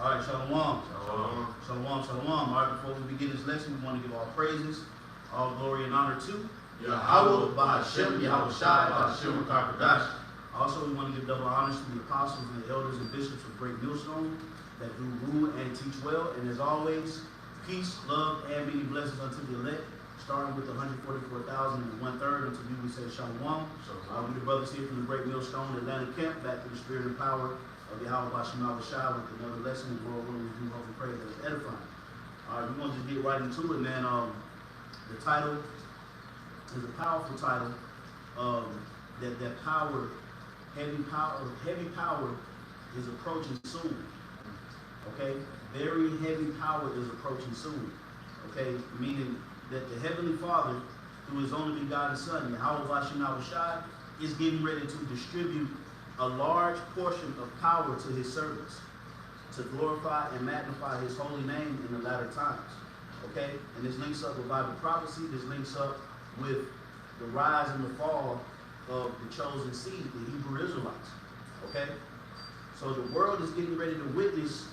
All right, shalom. Shalom. Shalom, shalom. All right, before we begin this lesson, we want to give all praises, all glory and honor to Yahweh, Ba'Hashem, Yahweh Shai, Ba'Hashem, Karkadash. Also, we want to give double honors to the apostles and the elders and bishops of Great Millstone that do rule and teach well. And as always, peace, love, and many blessings unto the elect, starting with the 144,000 and 1/3 until we say shalom. We the brothers here from the Great Millstone, Atlanta camp, back to the spirit and power of Yahweh Ba'Hashem, Yahweh Shai with another lesson. The Lord willing, we do hope and pray that it's edifying. All right, we're going to just get right into it, man. The title is a powerful title. That power, heavy power is approaching soon. Okay, very heavy power is approaching soon. Okay, meaning that the Heavenly Father, through His only begotten Son, Yahweh Ba'Hashem, Yahweh Shai, is getting ready to distribute a large portion of power to His servants to glorify and magnify His holy name in the latter times. Okay, and this links up with Bible prophecy. This links up with the rise and the fall of the chosen seed, the Hebrew Israelites. Okay, so the world is getting ready to witness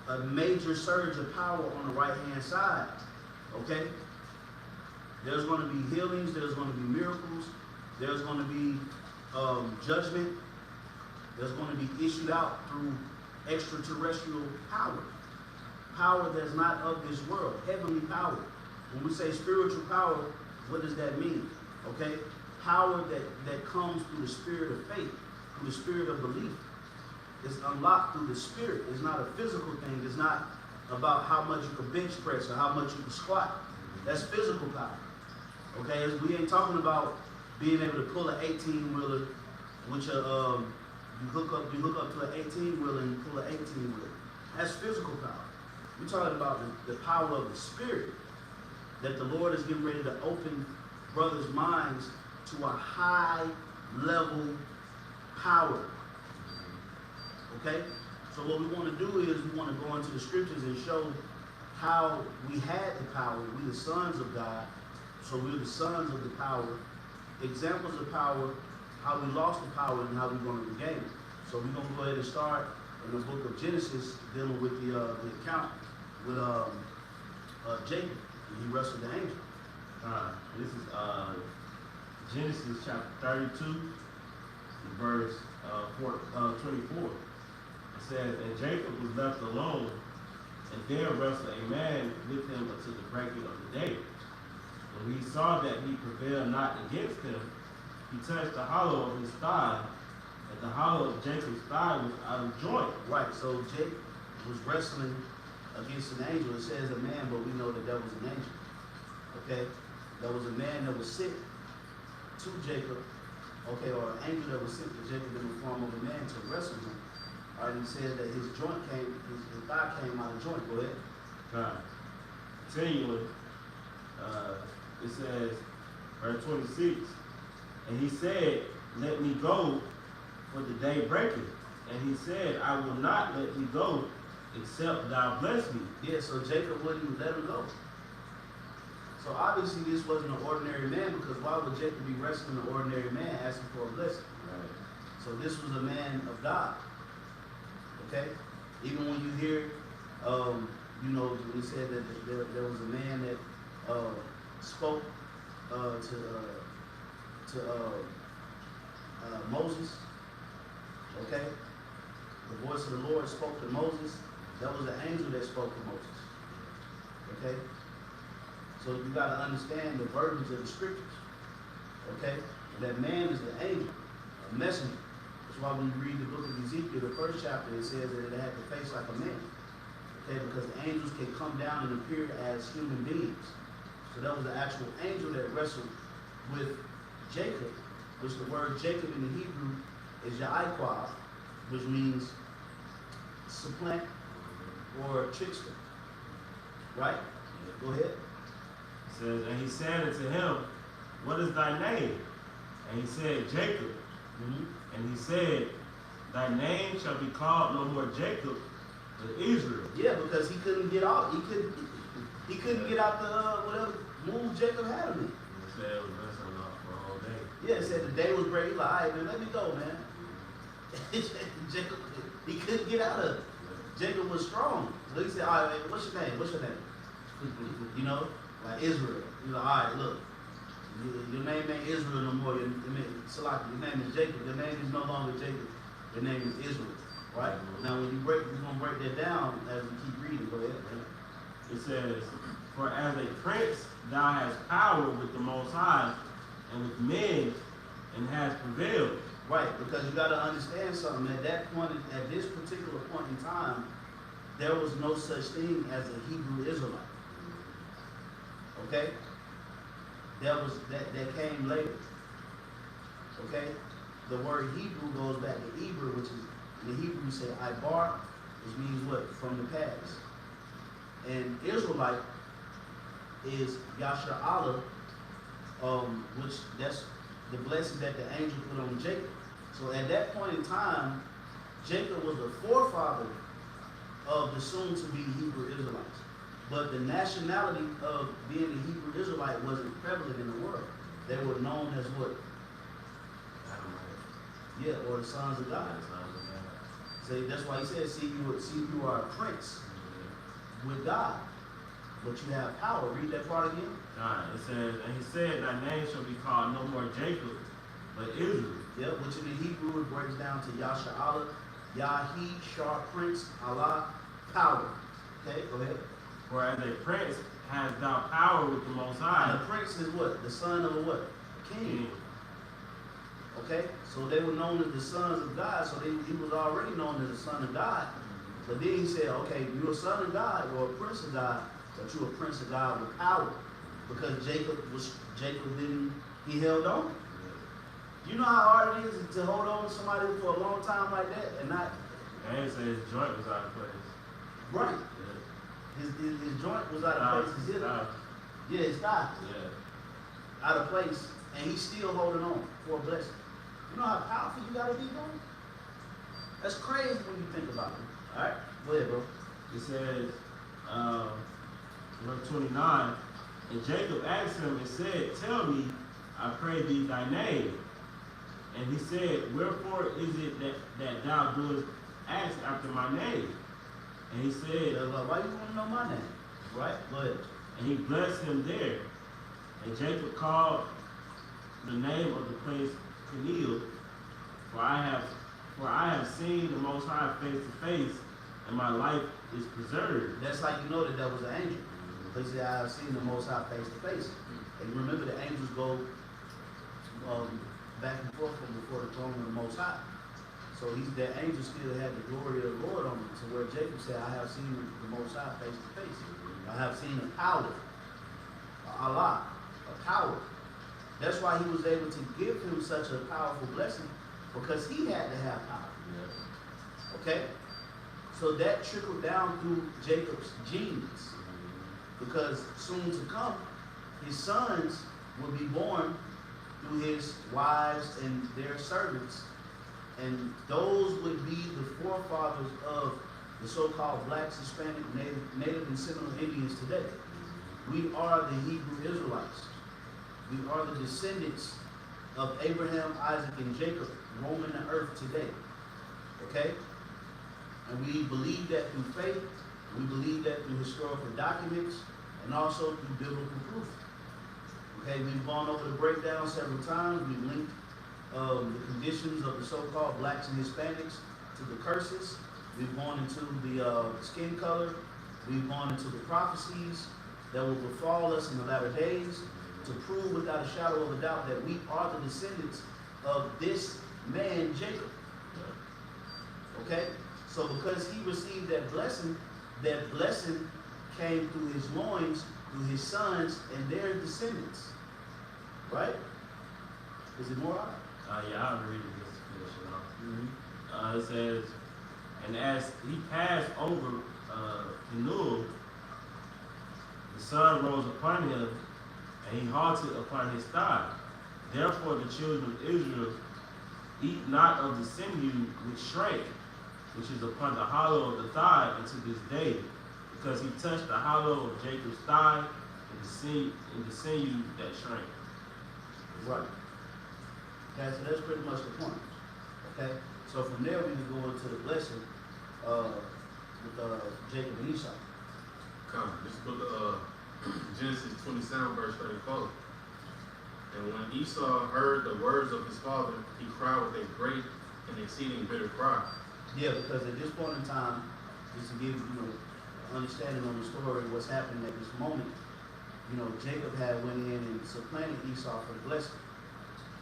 a major surge of power on the right-hand side. Okay, there's going to be healings. There's going to be miracles. There's going to be judgment. There's going to be issued out through extraterrestrial power. Power that's not of this world. Heavenly power. When we say spiritual power, what does that mean? Okay? Power that comes through the spirit of faith, through the spirit of belief. It's unlocked through the spirit. It's not a physical thing. It's not about how much you can bench press or how much you can squat. That's physical power. Okay? We ain't talking about being able to pull an 18-wheeler, which you hook up to an 18-wheeler and you pull an 18-wheeler. That's physical power. We're talking about the power of the Spirit, that the Lord is getting ready to open brothers' minds to a high-level power. Okay? So what we want to do is we want to go into the scriptures and show how we had the power. We the sons of God, so we're the sons of the power. Examples of power, how we lost the power and how we're going to regain it. So we're going to go ahead and start in the book of Genesis, dealing with the account with Jacob, and he wrestled the angel. This is Genesis chapter 32, verse 24. It says, "And Jacob was left alone, and there wrestled a man with him until the breaking of the day. When he saw that he prevailed not against him, he touched the hollow of his thigh, and the hollow of Jacob's thigh was out of joint." Right, so Jacob was wrestling against an angel. It says a man, but we know that was an angel. Okay? There was a man that was sent to Jacob, okay, or an angel that was sent to Jacob in the form of a man to wrestle him. All right, he said that his thigh came out of joint. Go ahead. Continuing, it says, verse 26, "And he said, Let me go, for the day breaketh. And he said, I will not let thee go, except thou bless me." Yeah, so Jacob wouldn't let him go. So obviously this wasn't an ordinary man, because why would Jacob be wrestling an ordinary man asking for a blessing? Right. So this was a man of God. Okay? Even when you hear, when it said that there was a man that spoke to Moses. Okay? The voice of the Lord spoke to Moses. That was the angel that spoke to Moses. Okay? So you got to understand the verbiage of the scriptures. Okay? That man is the angel, a messenger. That's why when you read the book of Ezekiel, the first chapter, it says that it had the face like a man. Okay? Because the angels can come down and appear as human beings. So that was the actual angel that wrestled with Jacob, which the word Jacob in the Hebrew is Ya'ikwa, which means supplant or trickster. Right? Go ahead. It says, "And he said unto him, What is thy name? And he said, Jacob. And he said, Thy name shall be called no more Jacob, but Israel." Yeah, because he couldn't get out. He couldn't get out the whatever move Jacob had him in. It said it was wrestling off for a whole day. Yeah, it said the day was break. He's like, all right, man, let me go, man. Jacob, he couldn't get out of it. Jacob was strong. So he said, all right, what's your name? What's your name? You know, like Israel. You know, all right, look. Your name ain't Israel no more. Your name is Jacob. Your name is no longer Jacob. Your name is Israel. Right? Now, when we're going to break that down as we keep reading. Go ahead. It says, for as a prince thou hast power with the Most High and with men, and has prevailed. Right, because you got to understand something. At that point, at this particular point in time, there was no such thing as a Hebrew Israelite. Okay? That came later. Okay? The word Hebrew goes back to Hebrew, which is, in the Hebrew you say Ibar, which means what? From the past. And Israelite is Yasher Allah, which that's the blessing that the angel put on Jacob. So at that point in time, Jacob was the forefather of the soon-to-be Hebrew Israelites. But the nationality of being a Hebrew Israelite wasn't prevalent in the world. They were known as what? Yeah, or the sons of God. See, that's why he said, see, you are a prince with God, but you have power. Read that part again. It says, and he said, thy name shall be called no more Jacob, but Israel. Yep, which in the Hebrew it breaks down to Yasha Allah, Yahi, Shar, Prince, Allah, power. Okay, go ahead. For as a prince has thou power with the Most High. And the prince is what? The son of a what? King. Okay, so they were known as the sons of God, so he was already known as the son of God. But then he said, okay, you're a son of God, or a prince of God, but you're a prince of God with power. Because Jacob held on. You know how hard it is to hold on to somebody for a long time like that and not. And it says his joint was out of place. Right. Yeah. His joint was out of place. His thigh. Yeah. Out of place, and he's still holding on for a blessing. You know how powerful you gotta be, bro? That's crazy when you think about it. All right, go ahead, bro. It says, verse 29. And Jacob asked him and said, tell me, I pray thee, thy name. And he said, wherefore is it that thou doest ask after my name? And he said, why you want to know my name? Right? Go ahead. And he blessed him there. And Jacob called the name of the place Peniel, for I have seen the Most High face to face, and my life is preserved. That's how you know that was an angel. Because he said, I have seen the Most High face to face. And remember, the angels go back and forth from before the throne of the Most High. So that angel still had the glory of the Lord on him. So where Jacob said, I have seen the Most High face to face. I have seen a power, Allah, a power. That's why he was able to give him such a powerful blessing, because he had to have power. Okay? So that trickled down through Jacob's genes. Because soon to come, his sons will be born through his wives and their servants. And those would be the forefathers of the so-called blacks, Hispanic, Native and Seminole Indians today. We are the Hebrew Israelites. We are the descendants of Abraham, Isaac, and Jacob roaming the earth today. Okay? And we believe that through faith. We believe that through historical documents and also through biblical proof. Okay, we've gone over the breakdown several times. We've linked the conditions of the so-called blacks and Hispanics to the curses. We've gone into the skin color. We've gone into the prophecies that will befall us in the latter days to prove without a shadow of a doubt that we are the descendants of this man, Jacob. Okay? So because he received that blessing came through his loins, through his sons and their descendants. Right? Is it more out? Yeah, I'll read it just to finish it off. It says, and as he passed over Penuel, the sun rose upon him, and he halted upon his thigh. Therefore the children of Israel eat not of the sinew which shrank, which is upon the hollow of the thigh unto this day, because he touched the hollow of Jacob's thigh and the sinew that shrank. Right. Okay, so that's pretty much the point. Okay? So from there we can go into the blessing. Jacob and Esau. Come, this book of Genesis 27, verse 34. And when Esau heard the words of his father, he cried with a great and exceeding bitter cry. Yeah, because at this point in time, just to give understanding on the story of what's happening at this moment, Jacob had went in and supplanted Esau for the blessing.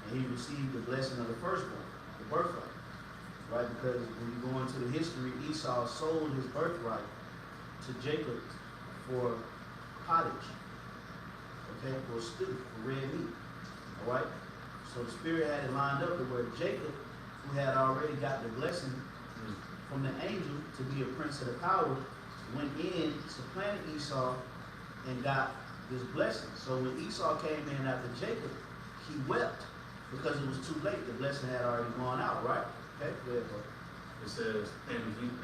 And he received the blessing of the firstborn, the birthright. Right? Because when you go into the history, Esau sold his birthright to Jacob for pottage. Okay? For stew, for red meat. Alright? So the Spirit had it lined up to where Jacob, who had already got the blessing from the angel to be a prince of the power, went in, supplanted Esau, and got this blessing. So when Esau came in after Jacob, he wept because it was too late. The blessing had already gone out, right? Okay, go ahead, bro. It says,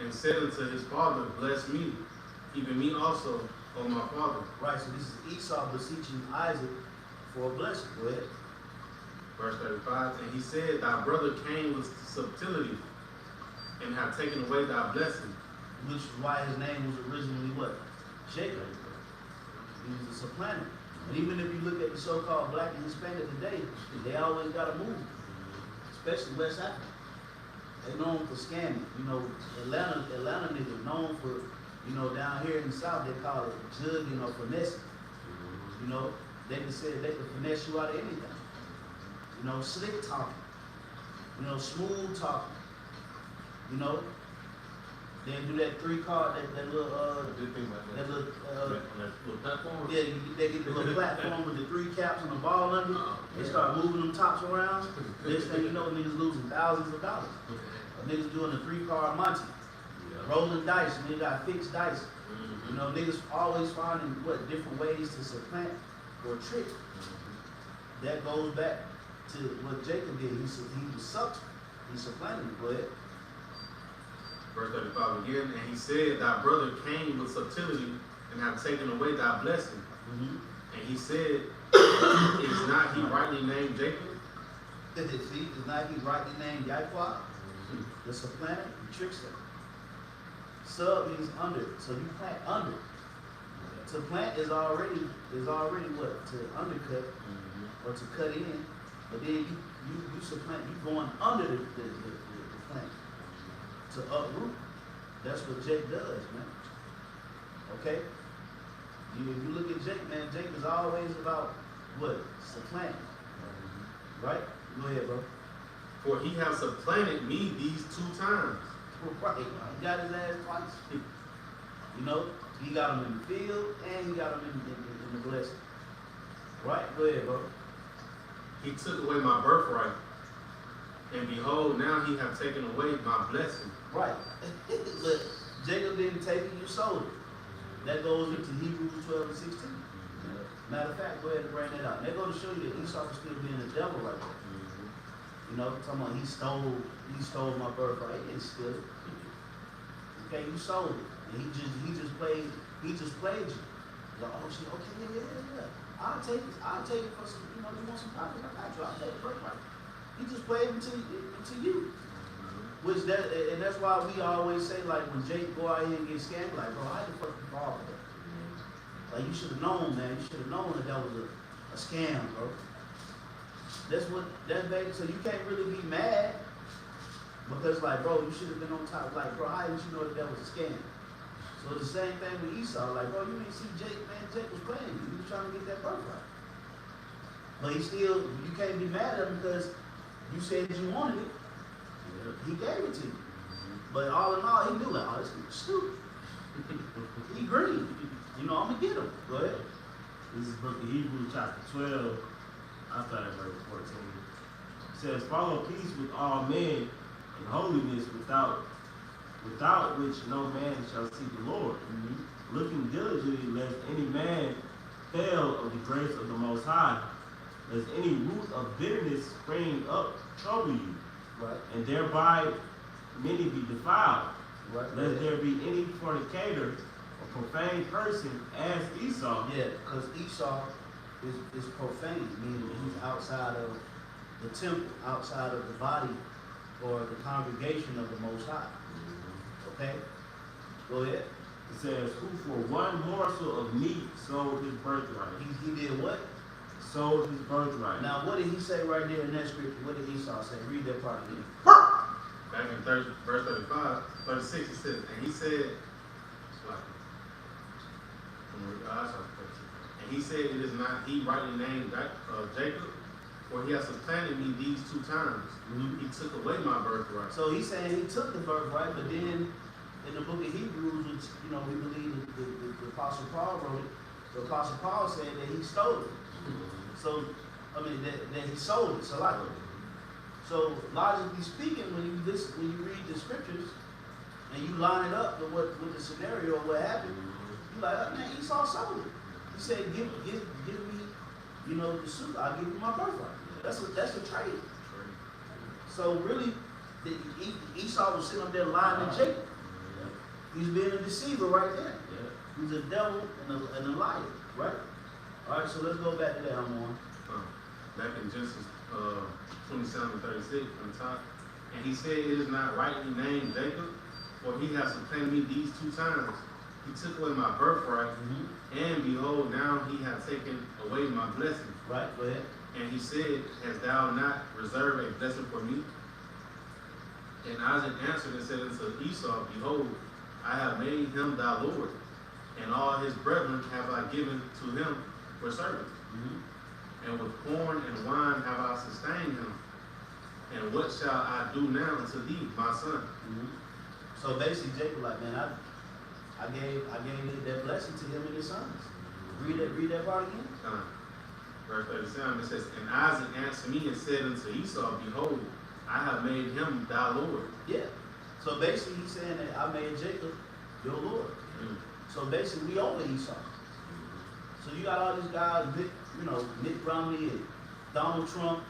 and said unto his father, bless me, even me also, O my father. Right, so this is Esau beseeching Isaac for a blessing. Go ahead. Verse 35, and he said, thy brother came with subtlety, and have taken away thy blessing. Which is why his name was originally what? Jacob. He was a supplanter. And even if you look at the so-called black and Hispanic today, they always got to move. Especially West Africa. They known for scamming. Atlanta niggas known for, down here in the South, they call it jugging or finessing. They can say they can finesse you out of anything. Slick talking. Smooth talking. They do that 3-card, that little, platform? yeah, they get the little platform with the 3 caps and the ball under it. They start moving them tops around. Next thing you know, niggas losing thousands of dollars. Niggas doing a 3-card Monty. Rolling dice, and they got fixed dice. Niggas always finding different ways to supplant or trick. That goes back to what Jacob did. He was subtle. He supplanted it. Go ahead. Verse 35 again, and he said, thy brother came with subtlety, and have taken away thy blessing. And he said, is not he rightly named Jacob? See, is not he rightly named Yahweh? The supplanter, the trickster. Sub means under, so you plant under. To plant is already what? To undercut or to cut in, but then you supplant, you going under the plant to uproot. That's what Jake does, man. Okay? If you look at Jake, man, Jake is always about what? Supplanting. Right? Go ahead, bro. For he have supplanted me these 2 times. Right. He got his ass twice. He got him in the field and he got him in the blessing. Right? Go ahead, bro. He took away my birthright, and behold, now he have taken away my blessing. Right. Look, Jacob didn't take it, you sold it. That goes into Hebrews 12 and 16. Matter of fact, go ahead and bring that out. They're going to show you that Esau was still being the devil right there. Talking about he stole my birthright. He didn't steal it. Okay, you sold it. And he just played you. Like, oh shit, okay, yeah. I'll take it for some, you want some profit, I got you, I'll take the birthright. He just played into you. And that's why we always say, like, when Jake go out here and get scammed, like, bro, how the fuck you fall for that? Like, you should have known, man. You should have known that was a scam, bro. That's baby. So you can't really be mad because, like, bro, you should have been on top. Like, bro, how didn't you know that was a scam? So it's the same thing with Esau. Like, bro, you didn't see Jake, man. Jake was playing you. He was trying to get that birthright. But you can't be mad at him because you said you wanted it. He gave it to you. But all in all, he knew, like, oh, this is stupid. He green. I'm going to get him. Go ahead. This is book of Hebrews chapter 12. I started at verse 14. It says, follow peace with all men and holiness without which no man shall see the Lord. Looking diligently lest any man fail of the grace of the Most High, lest any root of bitterness spring up trouble you. Right. And thereby many be defiled. Right. Lest there be any fornicator or profane person as Esau. Yeah, because Esau is profane, meaning he's outside of the temple, outside of the body or the congregation of the Most High. Okay? Go ahead. It says, who for one morsel of meat sold his birthright. He did what? Sold his birthright. Now, what did he say right there in that scripture? What did Esau say? Read that part again. Back in verse 36, it says, and he said, and he said, it is not he rightly named Jacob, for he has supplanted me these 2 times. He took away my birthright. So he's saying he took the birthright, but then in the book of Hebrews, which, we believe the Apostle Paul wrote it, the Apostle Paul said that he stole it. So, that he sold it. So logically speaking, when you read the scriptures and you line it up with the scenario of what happened, you're like, oh, man, Esau sold it. He said, give me, the suit. I'll give you my birthright. That's a trade. So really, Esau was sitting up there lying to Jacob. He's being a deceiver right there. He's a devil and a liar, right? All right, so let's go back to that. I'm on. Back in Genesis 27:36 on the top. And he said, it is not rightly named Jacob, for he has supplanted me these 2 times. He took away my birthright, and behold, now he hath taken away my blessing. Right, go ahead. And he said, hast thou not reserved a blessing for me? And Isaac answered and said unto Esau, behold, I have made him thy Lord, and all his brethren have I given to him for servants. And with corn and wine have I sustained him. And what shall I do now unto thee, my son? So basically, Jacob like, man, I gave that blessing to him and his sons. Read that part again. Verse 37, it says, and Isaac answered me and said unto Esau, behold, I have made him thy Lord. Yeah. So basically, he's saying that I made Jacob your Lord. So basically, we over Esau. So you got all these guys, Mitt Romney and Donald Trump,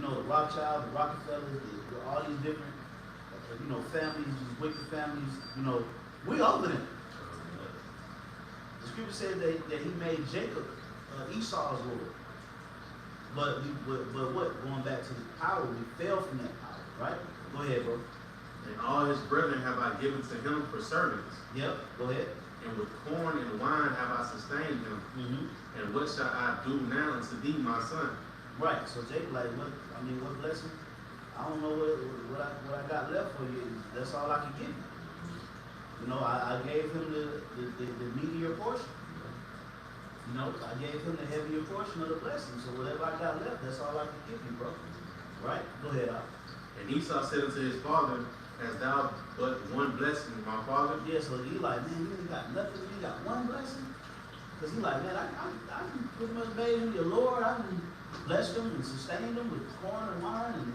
the Rothschild, the Rockefellers, all these different, families, these wicked families, we over them. The scripture says that he made Jacob Esau's Lord. But what? Going back to the power, we fell from that power, right? Go ahead, bro. And all his brethren have I given to him for servants. Yep, go ahead. And with corn and wine have I sustained him. And what shall I do now unto thee, my son? Right. So Jacob, what blessing? I don't know what I got left for you. That's all I can give you. I gave him the meatier portion. I gave him the heavier portion of the blessing. So whatever I got left, that's all I can give you, bro. Right? Go ahead, Al. And Esau said unto his father, hast thou but one blessing, my father? Yeah, so he like, man, you ain't got nothing, you got one blessing? Because he like, man, I pretty much made him your Lord. I blessed him and sustained him with corn and wine and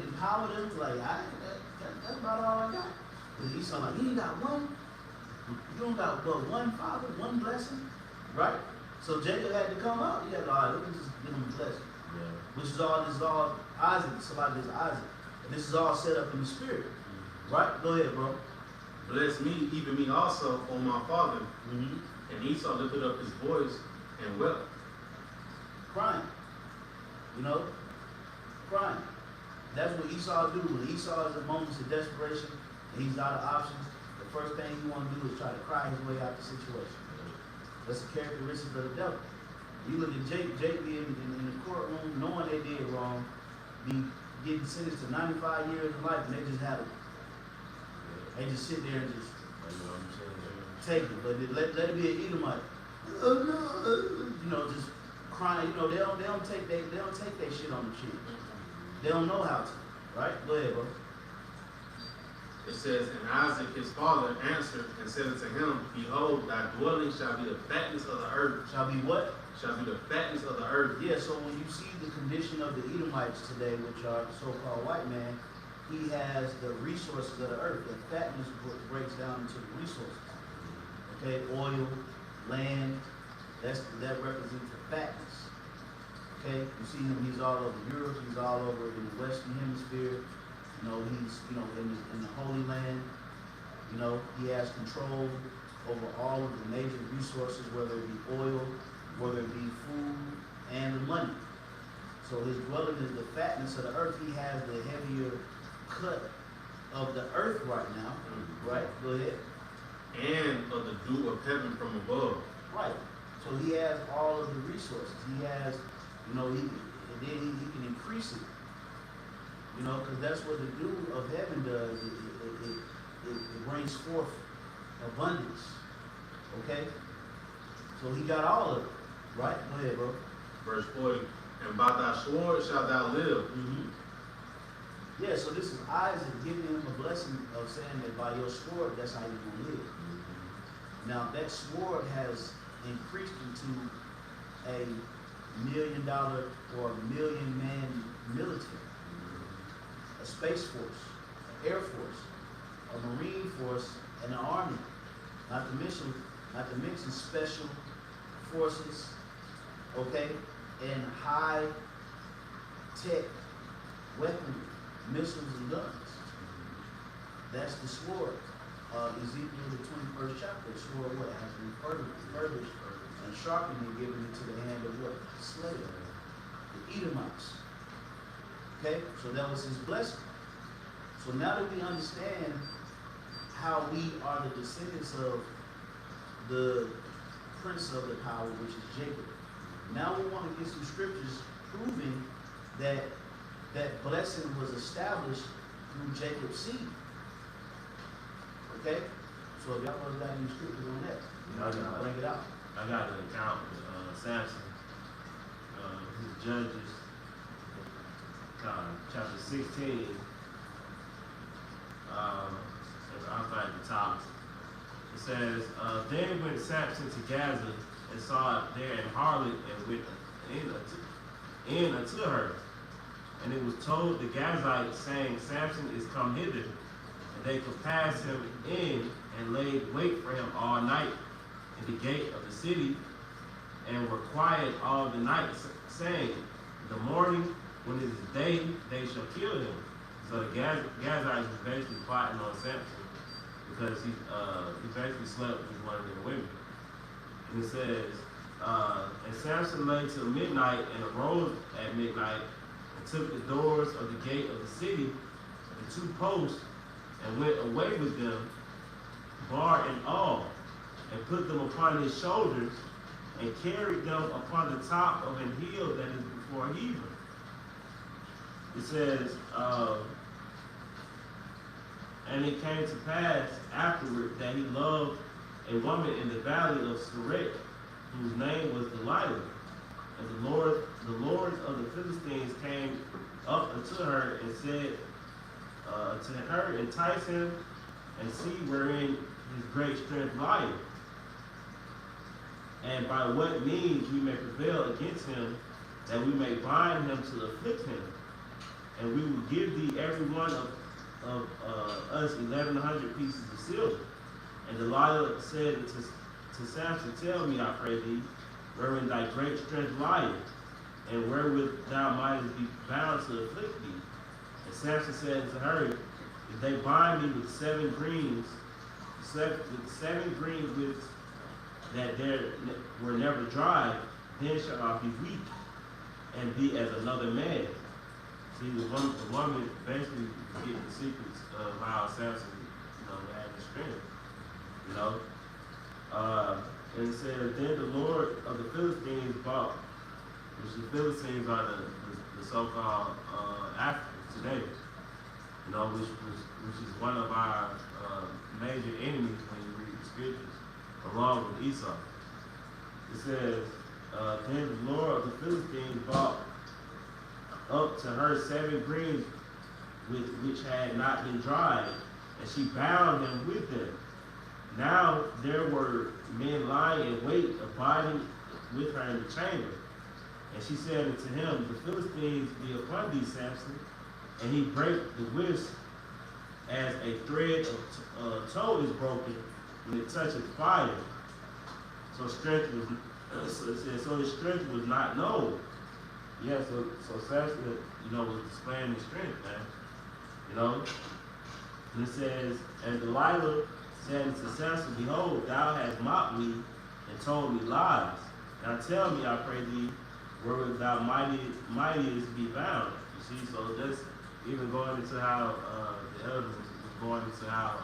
empowered him. Like, that's about all I got. And Esau like, you ain't got one? You don't got but one father, one blessing? Right? So Jacob had to come out. He had to, all right, let me just give him a blessing. Which is all Isaac. Somebody is Isaac. And this is all set up in the spirit. Right? Go ahead, bro. Bless me, even me also, O my father. And Esau lifted up his voice and wept. Crying. Crying. That's what Esau do. When Esau is in moments of desperation and he's out of options, the first thing he want to do is try to cry his way out the situation. That's a characteristic of the devil. You look at Jake be in the courtroom knowing they did wrong, be getting sentenced to 95 years of life, and they just have it. They just sit there and just take it. But let it be an Edomite. Just crying. They don't take that shit on the chin. They don't know how to. Right? Go ahead, bro. It says, and Isaac his father answered and said unto him, behold, thy dwelling shall be the fatness of the earth. Shall be what? Shall be the fatness of the earth. Yeah, so when you see the condition of the Edomites today, which are the so-called white man, he has the resources of the earth. The fatness breaks down into the resources. Okay, oil, land, that represents the fatness. Okay, you see him, he's all over Europe, he's all over in the Western Hemisphere. He's, in the Holy Land. He has control over all of the major resources, whether it be oil, whether it be food, and the money. So his dwelling is the fatness of the earth. He has the heavier cut of the earth right now. Right? Go ahead. And of the dew of heaven from above. Right. So he has all of the resources. He has, and then he can increase it. Because that's what the dew of heaven does. It brings forth abundance. Okay? So he got all of it. Right? Go ahead, bro. Verse 40. And by thy sword shalt thou live. Yeah, so this is Isaac giving him a blessing of saying that by your sword, that's how you're going to live. Now, that sword has increased into $1 million or $1 million man military, a space force, an air force, a marine force, and an army. Not to mention special forces, okay, and high tech weaponry, missiles and guns. That's the sword. Ezekiel, the 21st chapter, the sword what has been furbished and sharpened and given into the hand of what? The slave, the Edomites. Okay, so that was his blessing. So now that we understand how we are the descendants of the prince of the power, which is Jacob, now we want to get some scriptures proving that that blessing was established through Jacob's seed. Okay? So if y'all got any scriptures on that, bring it out. I got an account with Samson. His Judges, chapter 16. I'll find the top. It says, Then went Samson to Gaza and saw there an harlot and went in unto her. And it was told the Gazites, saying, Samson is come hither. And they compassed him in and laid wait for him all night in the gate of the city, and were quiet all the night, saying, in the morning, when it is day, they shall kill him. So the Gazites was basically plotting on Samson, because he basically slept with one of their women. And it says, and Samson lay till midnight, and arose at midnight, and took the doors of the gate of the city, the two posts, and went away with them, bar and all, and put them upon his shoulders, and carried them upon the top of an hill that is before Hebron. It says, and it came to pass afterward that he loved a woman in the valley of Sorek, whose name was Delilah. And the lords of the Philistines came up unto her and said to her, entice him, and see wherein his great strength lieth, and by what means we may prevail against him, that we may bind him to afflict him. And we will give thee every one of us 1,100 pieces of silver. And Delilah said to Samson, tell me, I pray thee, wherein thy great strength lieth, and wherewith thou mightest be bound to afflict thee. And Samson said unto her, if they bind me with 7 greens, which that there were never dried, then shall I be weak and be as another man. See, the woman basically getting the secrets of how Samson, had the strength. And it says, then the Lord of the Philistines bought, which the Philistines are the so-called Africans today, which is one of our major enemies when you read the scriptures, along with Esau. It says, then the Lord of the Philistines brought up to her 7 greens which had not been dried, and she bound him with them. Now there were men lying in wait, abiding with her in the chamber. And she said unto him, the Philistines be upon thee, Samson. And he brake the wrist as a thread of tow is broken when it touches fire. So his strength was not known. Yeah, so Samson, was displaying his strength, man. And it says, and Delilah said unto Samson, behold, thou hast mocked me and told me lies. Now tell me, I pray thee, wherewith thou mightest be bound. You see, so that's even going into how the elders going into how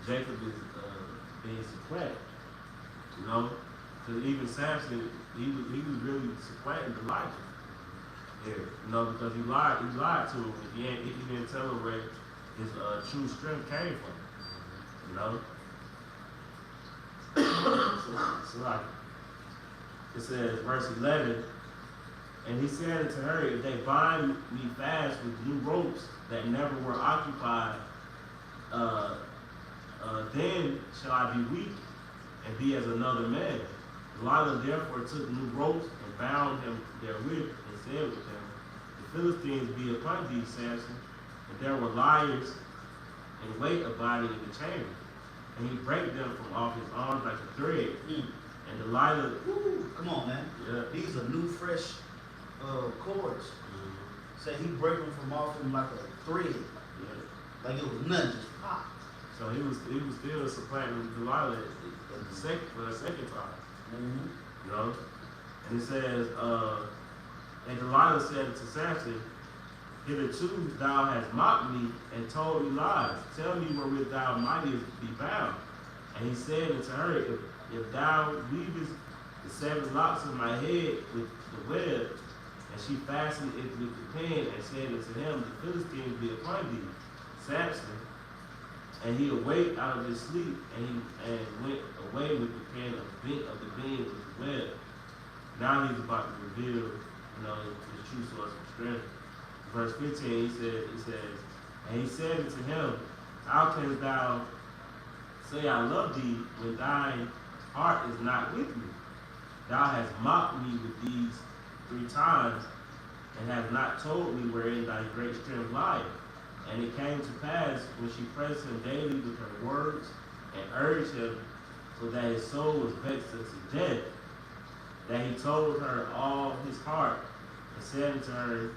Jacob is being supplanted. You know, because even Samson, he was really supplanting Delilah. Yeah, you know, because he lied to him. He didn't tell him where his true strength came from. You know, so like it says, verse 11. And he said unto her, if they bind me fast with new ropes that never were occupied, then shall I be weak and be as another man. Delilah therefore took new ropes and bound him therewith, and said with him, the Philistines be upon thee, Samson, and there were liars in wait abiding in the chamber. And he brake them from off his arms like a thread. And Delilah, come on, man. Yeah. These are new, fresh cords. Say he break them from off him like a thread. Yeah. Like it was nothing, just pop. So he was still supplanting Delilah for the second time. You know? And it says, and Delilah said to Samson, hitherto thou hast mocked me and told me lies. Tell me wherewith thou mightest be bound. And he said unto her, if thou weavest the 7 locks of my head with the web, and she fastened it with the pin, and said unto him, the Philistines be upon thee, Samson. And he awaked out of his sleep, and went away with the pin of the beam with the web. Now he's about to reveal, you know, his true source of strength. Verse 15, he says, and he said unto him, how canst thou say I love thee when thine heart is not with me? Thou hast mocked me with these 3 times, and hast not told me wherein thy great strength lieth. And it came to pass, when she pressed him daily with her words, and urged him, so that his soul was vexed unto death, that he told her all his heart, and said unto her,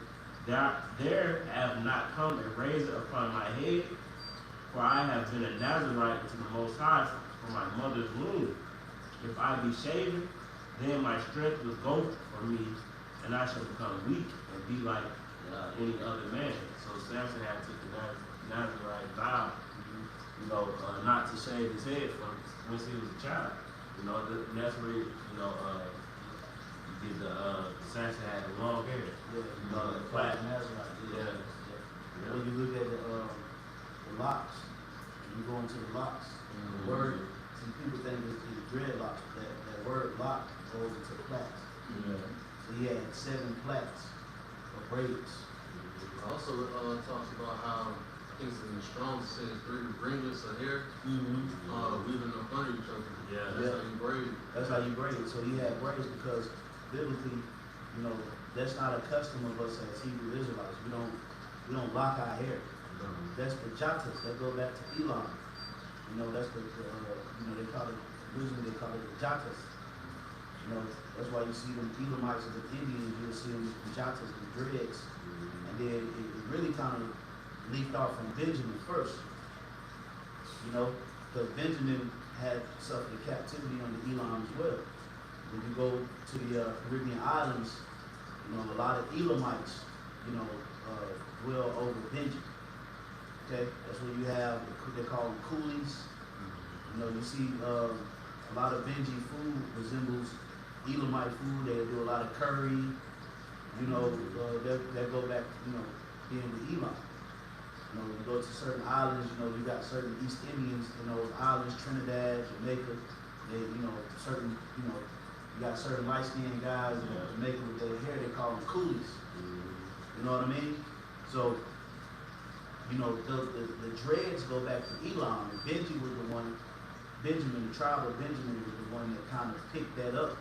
there have not come a razor upon my head, for I have been a Nazarite to the Most High from my mother's womb. If I be shaven, then my strength will go from me, and I shall become weak and be like any other man. So Samson had took the Nazarite vow, you know, not to shave his head from when he was a child. You know, and that's where, you know, Samson had the long hair. Yeah, You know, the flat. Nazarite. Yeah. When you look at the locks, when you go into the locks, the word, some people think it's dreadlocks, but that word lock goes into the plaits. So he had 7 plaits of braids. Also, talks about how things in the strong says 3 ringlets of hair, weaving up under each other. Yeah. That's how you braid. That's how you braid it. So he had braids because biblically, you know, that's not a custom of us as Hebrew Israelites. We don't lock our hair. That's the jatas. That go back to Elam. You know, that's the you know, they call it, usually they call it the jatas. You know, that's why you see them Elamites and the Indians, you'll see them with the jatas, the dreads. And then it really kind of leaped off from Benjamin first. You know, because Benjamin had suffered captivity under Elam as well. When you go to the Caribbean islands, you know, a lot of Elamites, you know, dwell over Benjamin. Okay, that's where you have, they call them coolies. You know, you see a lot of Benji food resembles Elamite food. They do a lot of curry. You know, that go back, you know, being with Elam. You know, you go to certain islands, you know, you got certain East Indians in those islands, Trinidad, Jamaica. They, you know, certain, you know, you got certain light-skinned guys in Jamaica with their hair, they call them coolies. You know what I mean? So, you know, the dreads go back to Elam, and Benjamin, the tribe of Benjamin was the one that kind of picked that up.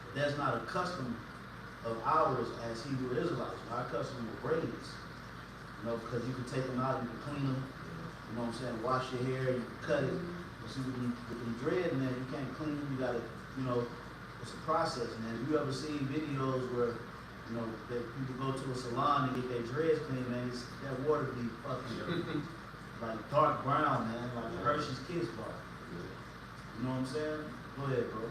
But that's not a custom of ours as Hebrew Israelites. Our custom were braids. You know, because you can take them out, you can clean them, you know what I'm saying, wash your hair, you can cut it. But see, with them dread in there, you can't clean them, you gotta, you know, it's a process. And if you ever seen videos where, you know, that people go to a salon and get their dreads cleaned, man, that water be fucking like dark brown, man, like Hershey's Kiss bar. You know what I'm saying? Go ahead, bro.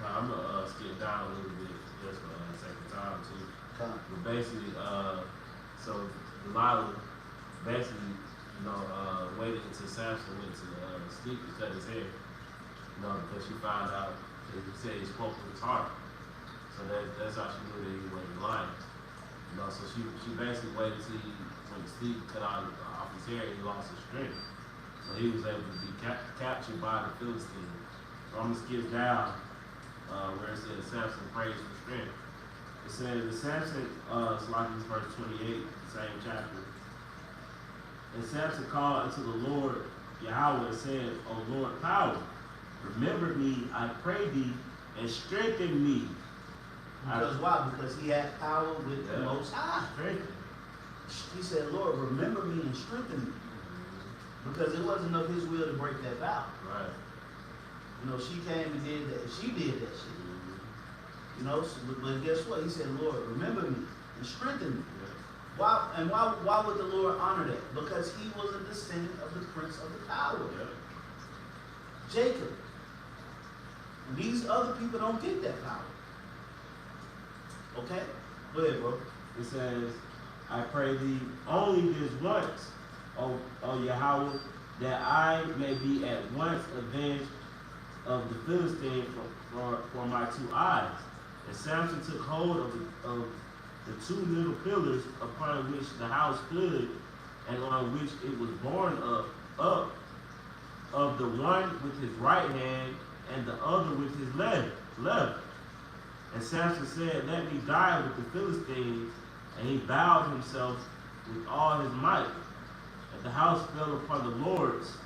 I'm gonna skip down a little bit just for the second time too. But basically, so Delilah basically, you waited until Samson went to sleep to cut his hair. Because she found out that he said he spoke with his heart. So that's how she knew that he wasn't lying. So she basically waited till he went to sleep, cut off his hair, and he lost his strength. So he was able to be captured by the Philistines. So I'm going to skip down where it says Samson prays for strength. It says the Samson, it's like in verse 28, same chapter. And Samson called unto the Lord Yahweh and said, O Lord power, remember me, I pray thee, and strengthen me. Because why? Because he had power with the Most High. He said, Lord, remember me and strengthen me. Because it wasn't of his will to break that vow. Right. She came and did that. She did that shit. But guess what? He said, Lord, remember me and strengthen me. Why? And why would the Lord honor that? Because he was a descendant of the prince of the power. Jacob. And these other people don't get that power. Okay? Go ahead, bro. It says, I pray thee only this once, O Yahweh, that I may be at once avenged of the Philistine for my 2 eyes. And Samson took hold of the 2 little pillars upon which the house stood, and on which it was borne up of the one with his right hand, and the other with his left. And Samson said, let me die with the Philistines. And he bowed himself with all his might. And the house fell upon the lords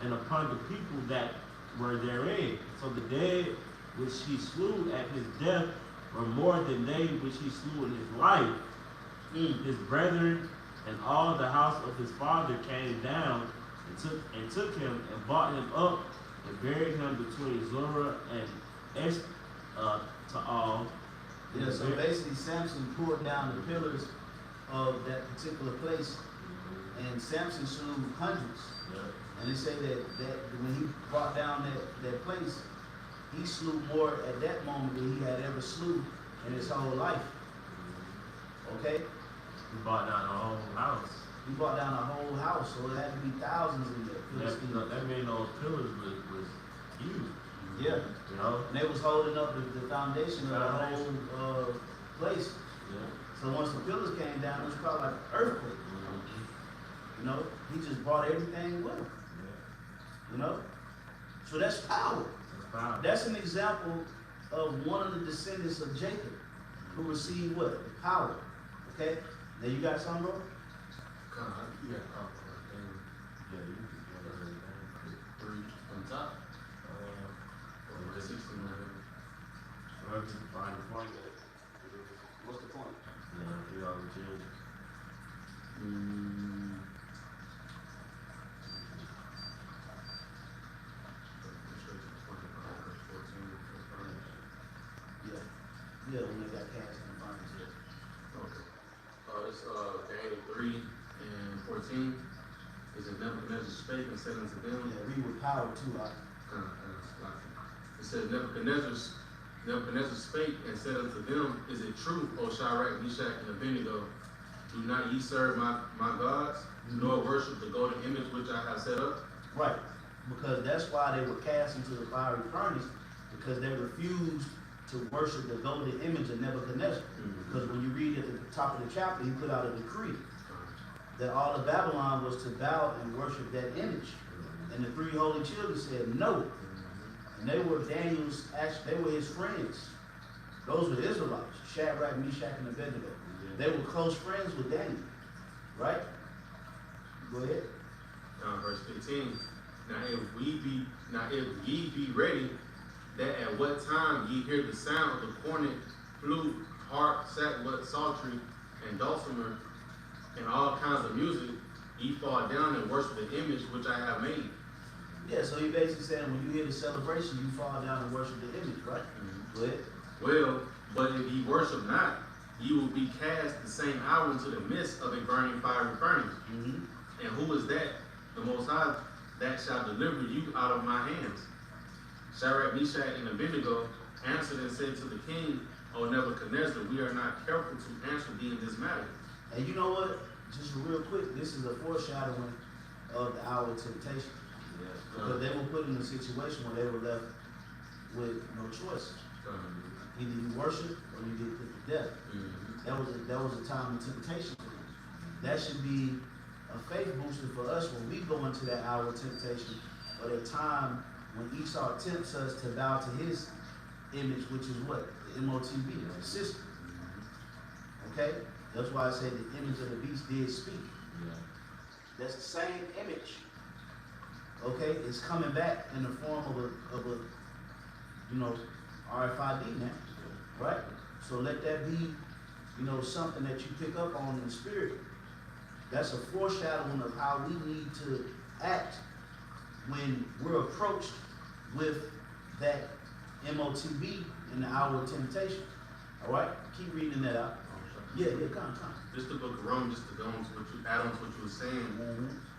and upon the people that were therein. So the dead which he slew at his death were more than they which he slew in his life. His brethren and all the house of his father came down and took him and brought him up and buried him between Zorah and Eshtaol. Yeah, so basically Samson pulled down the pillars of that particular place, and Samson slew hundreds. And they say that when he brought down that place, he slew more at that moment than he had ever slew in his whole life. Okay? He brought down a whole house. He brought down a whole house, so it had to be thousands in there. That mean those pillars was huge. Yeah. And they was holding up the foundation of the whole place. So once the pillars came down, it was probably like an earthquake. He just brought everything with him. So that's power. That's an example of one of the descendants of Jacob who received what? Power. Okay? Now you got something, bro? You got a couple of things. Yeah, you can get everything. 3 on top. Or 16 on What's the point? What's the point? Yeah, 3 all the children. Yeah, when they got cast in the furnace. Okay. It's Daniel 3 and 14. Is it Nebuchadnezzar spake and said unto them? Yeah, read with power too. It says Nebuchadnezzar spake and said unto them, Is it true, O Shadrach, Meshach, and Abednego? Do not ye serve my gods, nor worship the golden image which I have set up? Right, because that's why they were cast into the fiery furnace, because they refused to worship the golden image of Nebuchadnezzar. Because when you read at the top of the chapter, he put out a decree that all of Babylon was to bow and worship that image. And the 3 holy children said no. And they were they were his friends. Those were Israelites, Shadrach, Meshach, and Abednego. They were close friends with Daniel. Right? Go ahead. Verse 15. Now if ye be ready, that at what time ye hear the sound of the cornet, flute, harp, sackbut, psaltery, and dulcimer, and all kinds of music, ye fall down and worship the image which I have made. Yeah, so he basically saying when you hear the celebration, you fall down and worship the image, right? Go ahead. Well, but if ye worship not, ye will be cast the same hour into the midst of a burning fiery furnace. And who is that? The Most High, that shall deliver you out of my hands. Shadrach, Meshach, and Abednego answered and said to the king, O Nebuchadnezzar, we are not careful to answer thee in this matter. And you know what? Just real quick, this is a foreshadowing of the hour of temptation. Because they were put in a situation where they were left with no choice. Either you worship or you get put to death. That was a time of temptation for them. That should be a faith booster for us when we go into that hour of temptation, or that time when Esau tempts us to bow to his image, which is what? The MOTB, the system. Okay? That's why I said the image of the beast did speak. That's the same image. Okay? It's coming back in the form of a RFID now. Right? So let that be, something that you pick up on in the spirit. That's a foreshadowing of how we need to act when we're approached with that MOTB in the hour of temptation. All right? Keep reading that out. Yeah, come. Just the book of Romans, just to go on to what you add on to what you were saying,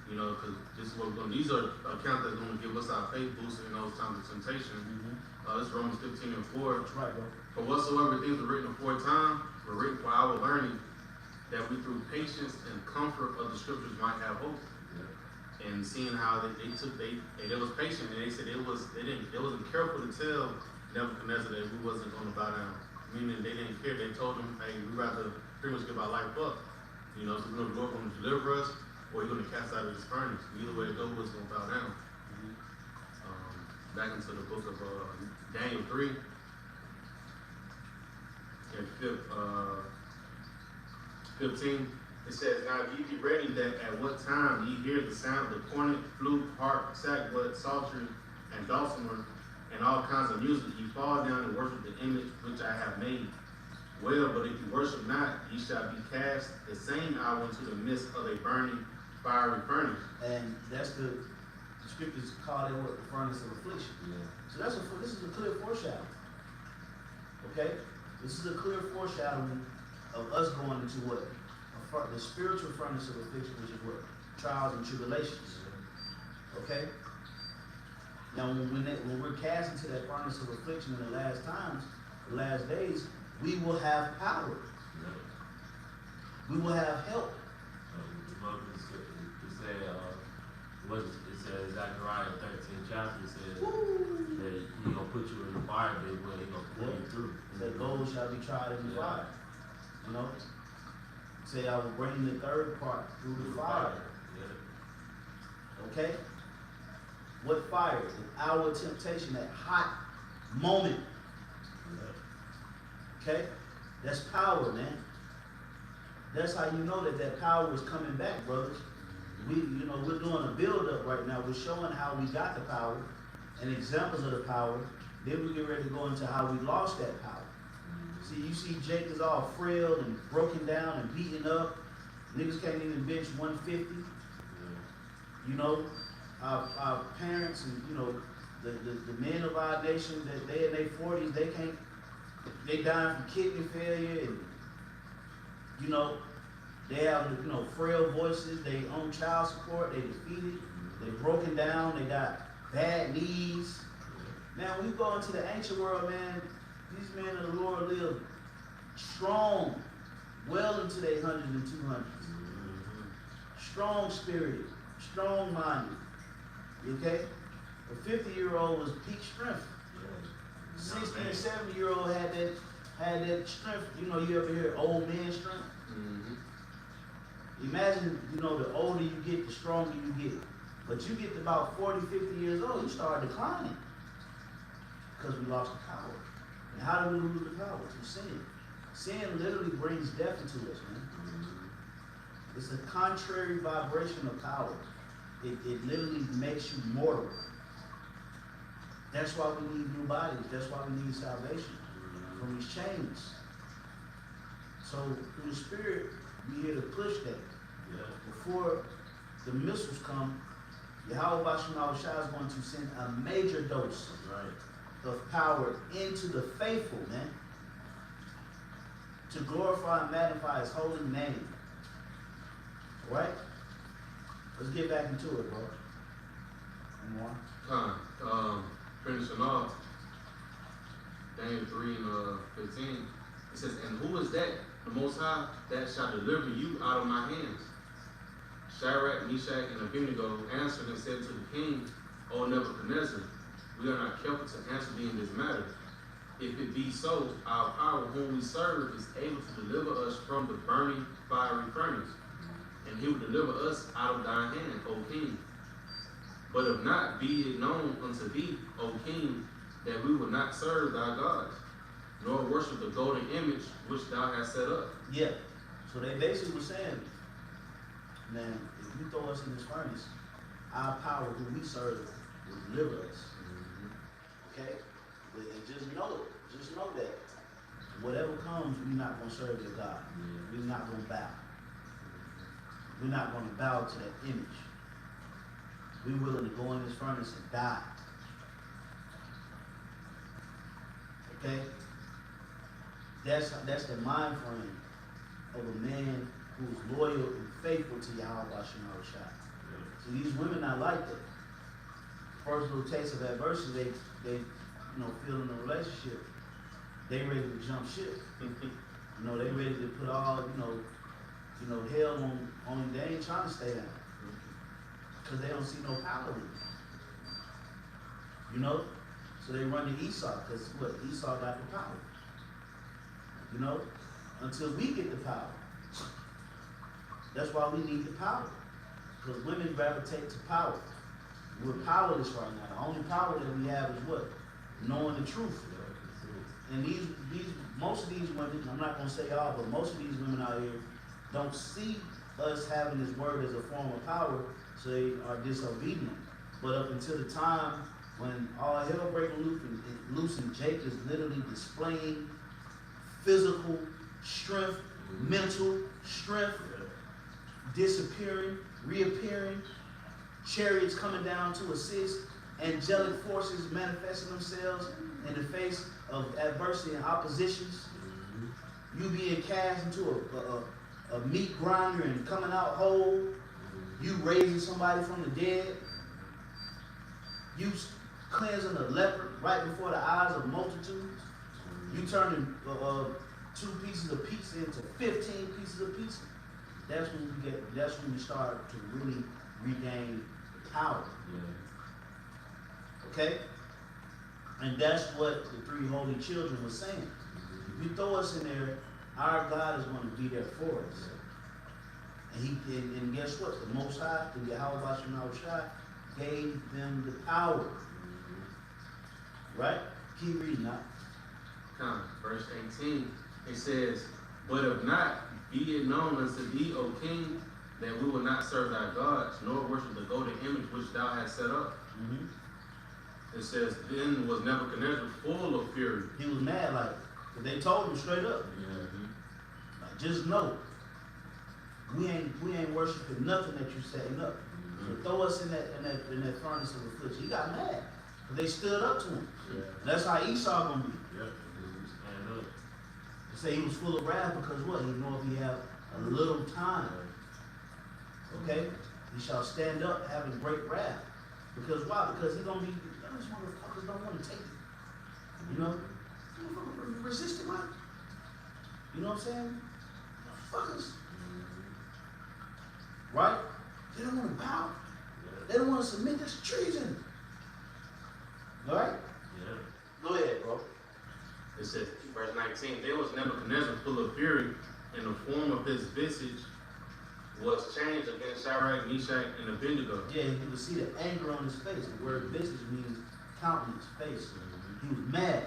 because this is what we're going to, these are accounts that's going to give us our faith booster in those times of temptation. This is Romans 15 and 4. That's right, bro. For whatsoever things were written aforetime were written for our learning, that we through patience and comfort of the scriptures might have hope. And seeing how they was patient, and they said they wasn't careful to tell Nebuchadnezzar that we wasn't going to bow down. Meaning they didn't care. They told him, hey, we'd rather pretty much give our life up. So we're going to go up and deliver us, or you're going to cast out of this furnace. Either way it goes, we're going to bow down. Back into the book of Daniel 3. And 15. It says, now if ye be ready, that at what time ye hear the sound of the cornet, flute, harp, sackbut, psaltery, and dulcimer, and all kinds of music, ye fall down and worship the image which I have made. Well, but if you worship not, ye shall be cast the same hour into the midst of a burning, fiery furnace. And that's the scriptures call it what? The furnace of affliction. So this is a clear foreshadowing. Okay? This is a clear foreshadowing of us going into what? The spiritual furnace of affliction, which is what? Trials and tribulations. Okay? Now, when we're cast into that furnace of affliction in the last times, the last days, we will have power. We will have help. It says Zechariah 13th chapter, it says that he's going to put you in the fire, but he's going to pull you through. That gold shall be tried in the fire. Say I will bring the third part through the fire. Okay? What fire? The hour of temptation, that hot moment. Okay? That's power, man. That's how you know that power is coming back, brothers. We're doing a build-up right now. We're showing how we got the power and examples of the power. Then we get ready to go into how we lost that power. See, you see Jake is all frail and broken down and beaten up. Niggas can't even bench 150. Our parents and, the men of our nation, that they in their 40s, they dying from kidney failure and, they have, frail voices, they own child support, they defeated, they broken down, they got bad knees. Man, when you go into the ancient world, man, these men of the Lord live strong, well into their hundreds and 200s. Strong spirited, strong minded. Okay? A 50-year-old was peak strength. 60 and 70-year-old had that strength. You ever hear old man strength? Imagine, the older you get, the stronger you get. But you get to about 40, 50 years old, you start declining. Because we lost the power. And how do we lose the power? Through sin. Sin literally brings death into us, man. It's a contrary vibration of power. It literally makes you mortal. That's why we need new bodies. That's why we need salvation from these chains. So through the Spirit, we here to push that. Before the missiles come, Yahweh Bashim Shah is going to send a major dose of power into the faithful, man, to glorify and magnify his holy name. All right? Let's get back into it, bro. Finishing off, Daniel 3 and 15, it says, and who is that, the Most High, that shall deliver you out of my hands? Shadrach, Meshach, and Abednego answered and said to the king, O Nebuchadnezzar, we are not careful to answer thee in this matter. If it be so, our power whom we serve is able to deliver us from the burning fiery furnace, and he will deliver us out of thine hand, O king. But if not, be it known unto thee, O king, that we will not serve thy gods, nor worship the golden image which thou hast set up. Yeah. So they basically were saying, man, if you throw us in this furnace, our power who we serve will deliver us. Okay? And just know that whatever comes, we're not going to serve your God. We're not going to bow. We're not going to bow to that image. We're willing to go in this furnace and die. Okay? That's the mind frame of a man who's loyal and faithful to Yahweh Shai. So these women not like that. First little taste of adversity, they feel in a relationship, they ready to jump ship. They ready to put all, hell on they ain't trying to stay down. Because they don't see no power in it. So they run to Esau, because what? Esau got the power. Until we get the power. That's why we need the power. Because women gravitate to power. We're powerless right now. The only power that we have is what? Knowing the truth. And most of these women, I'm not going to say all, but most of these women out here don't see us having this word as a form of power, so they are disobedient. But up until the time when all hell breaking loose and Jake is literally displaying physical strength, mental strength, disappearing, reappearing, chariots coming down to assist, angelic forces manifesting themselves in the face of adversity and oppositions. You being cast into a meat grinder and coming out whole. You raising somebody from the dead. You cleansing a leopard right before the eyes of multitudes. You turning 2 pieces of pizza into 15 pieces of pizza. That's when we start to really regain power. Okay? And that's what the 3 holy children were saying. If you throw us in there, our God is going to be there for us. And guess what? The Most High, the Yahweh Shai, gave them the power. Right? Keep reading now. Verse 18, it says, but if not, be it known unto thee, O king, that we will not serve thy gods, nor worship the golden image which thou hast set up. It says, then was Nebuchadnezzar full of fury. He was mad, but they told him straight up. Like, just know, we ain't worshiping nothing that you setting up. So throw us in that furnace of affliction. He got mad, but they stood up to him. That's how Esau gonna be. They say he was full of wrath because what? He know if he have a little time. Okay, he shall stand up having great wrath. Because why? Because he's gonna be. Those motherfuckers don't want to take it. Resist it, man. You know what I'm saying? Motherfuckers. Right? They don't want to bow. They don't want to submit. That's treason. All right? Go ahead, bro. It says, verse 19, there was Nebuchadnezzar full of fury, and the form of his visage was changed against Shadrach, Meshach, and Abednego. Yeah, you can see the anger on his face. The word visage means countenance, face. He was mad.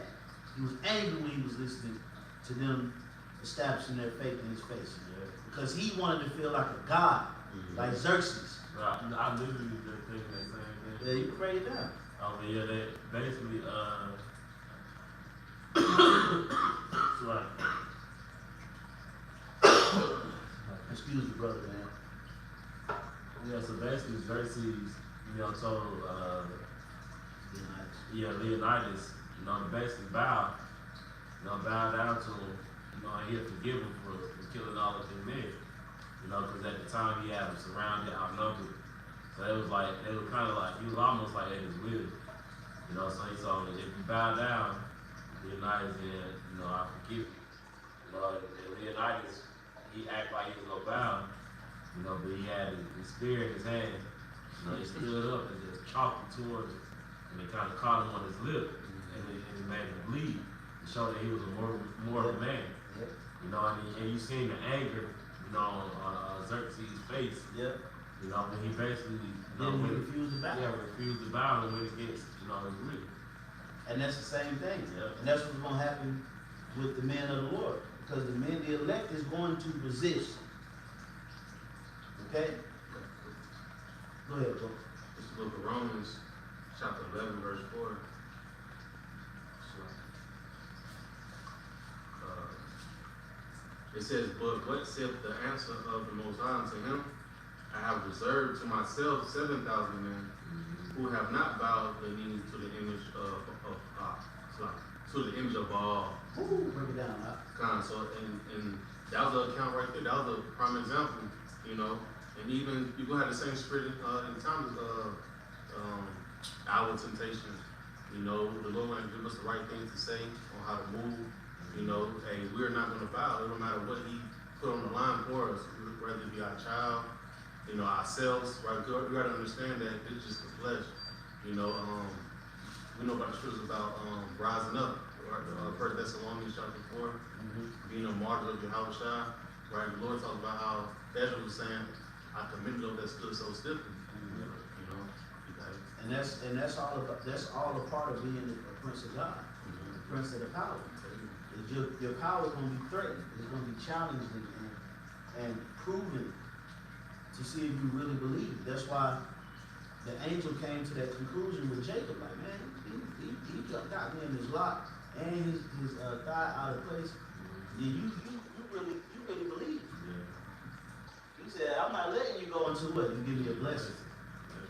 He was angry when he was listening to them establishing their faith in his face. Because he wanted to feel like a god, like Xerxes. I literally just thinking that same thing. Yeah, you pray it down. They basically, like, excuse me, brother, man. Yeah, so basically Xerxes, told Leonidas, to basically bow down to him, and he'll forgive him for killing all of their men. Because at the time he had them surrounded, outnumbered. So it was kind of like, he was almost like at his will. So he told him, if you bow down, Leonidas, then, I forgive you. And Leonidas, he acted like he was going to bow. You know, but he had his spear in his hand. You know, he stood up and just chalked it towards him. And it kind of caught him on his lip, and it made him bleed to show that he was a mortal man. Yep. You know, and you seen the anger, you know, on Xerxes' face. Yep. You know, when he basically, Then he refused to bow. Yeah, refused to bow and went against, you know, his will. And that's the same thing. Yep. And that's what's going to happen with the men of the Lord. Because the men, the elect, is going to resist. Okay? Go ahead, bro. This is the book of Romans, chapter 11, verse 4. It says, but what saith the answer of the Most High unto him? I have reserved to myself 7,000 men who have not bowed the knee to the image of Baal. Ooh, break it down. Huh? So, and that was an account right there. That was a prime example, you know. And even people had the same spirit in times of our temptation. You know, the Lord wanted to give us the right things to say on how to move. You know, hey, we're not going to bow. It don't matter what He put on the line for us, whether it be our child, you know, ourselves. Right? We got to understand that it's just the flesh. You know, we know about the scriptures about rising up. Right? 1 Thessalonians chapter 4, being a martyr of Yahushua. Right? The Lord talked about how Ezra was saying, I commended those that stood so stiffly. You know, and that's all a part of being a prince of God, the prince of the power. Your power is going to be threatened. It's going to be challenged and proven to see if you really believe. That's why the angel came to that conclusion with Jacob. Like, man, he got me in his lock and his thigh out of place. Yeah, you really believe. Yeah. He said, I'm not letting you go until what? You give me a blessing.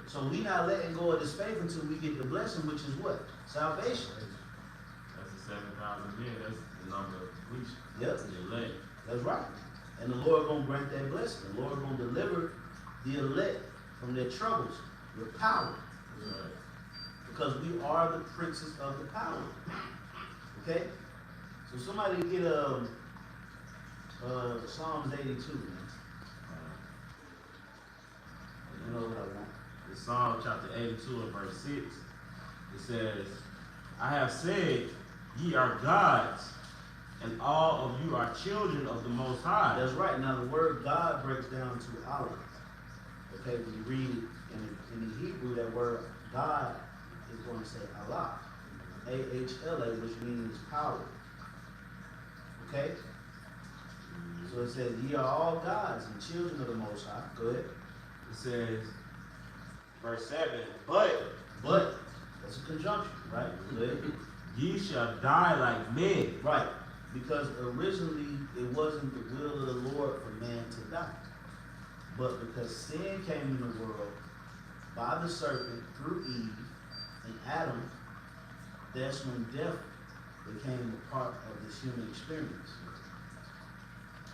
So we not letting go of this faith until we get the blessing, which is what? Salvation. That's the 7,000 men. That's the number of completion. Yep. The elect. That's right. And the Lord gonna grant that blessing. The Lord gonna deliver the elect from their troubles with power. Right. Because we are the princes of the power. Okay? So somebody get Psalms 82, man. You know what I want. In Psalm chapter 82 and verse 6, it says, I have said, ye are gods, and all of you are children of the Most High. That's right. Now the word God breaks down to Allah. Okay, when you read it in the Hebrew, that word God is going to say Allah. A-H-L-A, which means power. Okay? So it says, ye are all gods and children of the Most High. Go ahead. It says, verse 7, but that's a conjunction, right? Go ahead. ye shall die like men. Right. Because originally it wasn't the will of the Lord for man to die. But because sin came in the world by the serpent through Eve and Adam, that's when death became a part of this human experience.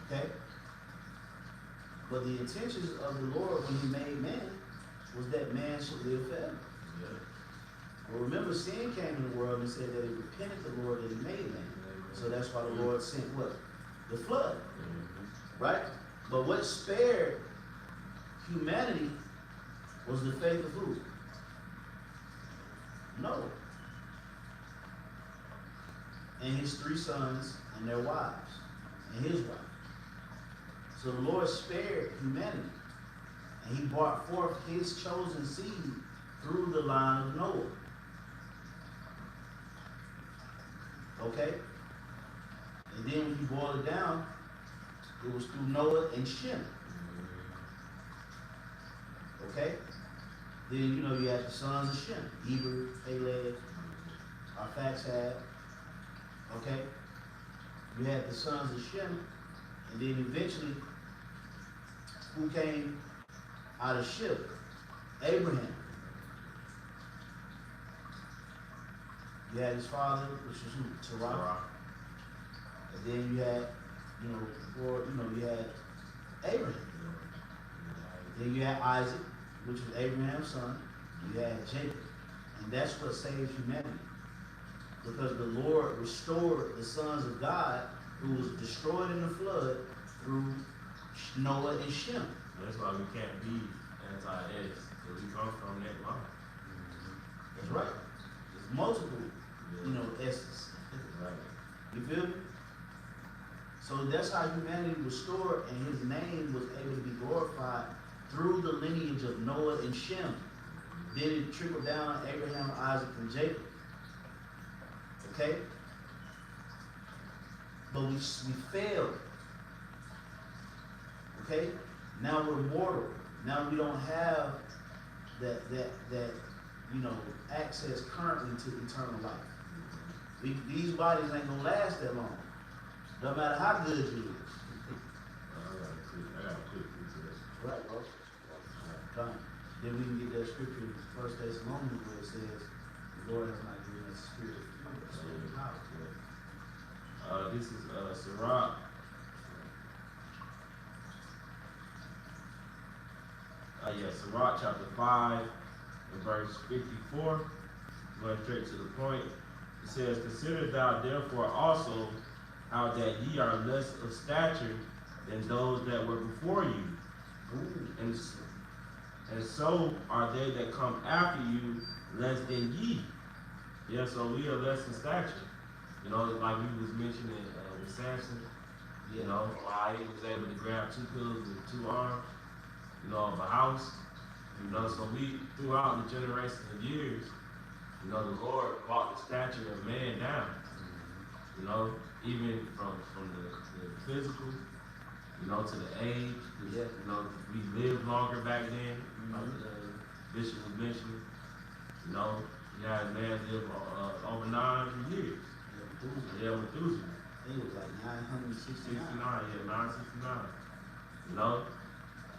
Okay? But the intentions of the Lord when He made man was that man should live forever. Yeah. Well, remember, sin came in the world and said that it repented the Lord that He made man. So that's why the Lord sent what? The flood. Right? But what spared humanity was the faith of who? Noah. And his 3 sons and their wives. And his wife. So the Lord spared humanity. And He brought forth His chosen seed through the line of Noah. Okay? And then when you boil it down, it was through Noah and Shem. Okay? Then, you know, you had the sons of Shem. Eber, Peleg, Arphaxad. Okay? You had the sons of Shem. And then eventually, who came out of Shem? Abraham. You had his father, which was who? Terah. And then you had, you had Abraham. Then you had Isaac, which was Abraham's son. You had Jacob. And that's what saved humanity. Because the Lord restored the sons of God who was destroyed in the flood through Noah and Shem. That's why we can't be anti-S, because we come from that line. That's right. There's multiple, S's. Right. You feel me? So that's how humanity was stored, and his name was able to be glorified through the lineage of Noah and Shem. Then it trickled down Abraham, Isaac, and Jacob. Okay? But we failed. Okay? Now we're mortal. Now we don't have that access currently to eternal life. These bodies ain't gonna last that long. No matter how good you is. I got a quick research. Right, bro. Done. Then we can get that scripture in 1 Thessalonians where it says, the Lord has not given us a spirit of fear, but a spirit of power. This is Sirach. Sirach chapter 5 and verse 54. Going straight to the point. It says, consider thou therefore also how that ye are less of stature than those that were before you. And so are they that come after you less than ye. Yeah, so we are less in stature. Like we was mentioning with Samson, why he was able to grab 2 pillars with 2 arms, of a house. So we, throughout the generations of years, the Lord brought the stature of man down. Even from the physical, to the age. We lived longer back then. Bishop was mentioning. You had a man live over 900 years. Yeah, Methuselah. He was like 969. 969.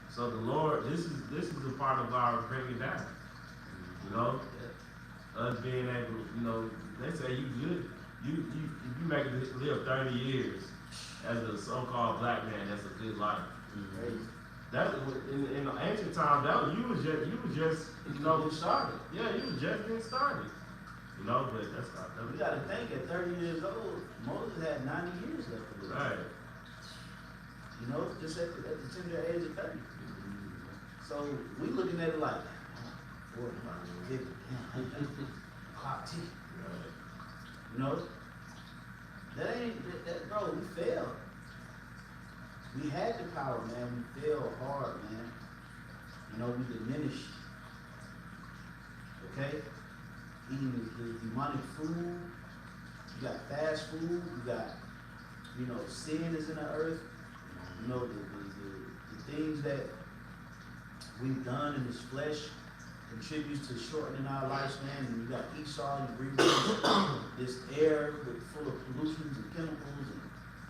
So the Lord, this is a part of our bringing down. Us being able, they say you good. If you make it live 30 years as a so-called black man, that's a good life. That in the ancient times, you was just getting started. Yeah, you was just getting started. But that's not. You got to think at 30 years old, Moses had 90 years left to live. Right. Just at the tender age of 30. So we looking at it like 45, 50, clock ticking. That ain't that, bro. We failed. We had the power, man. We failed hard, man. We diminished. Okay? Eating the demonic food. You got fast food. You got, sin is in the earth. The things that we've done in this flesh contributes to shortening our lifespan. And you got Esau, you breathe this air full of pollutions and chemicals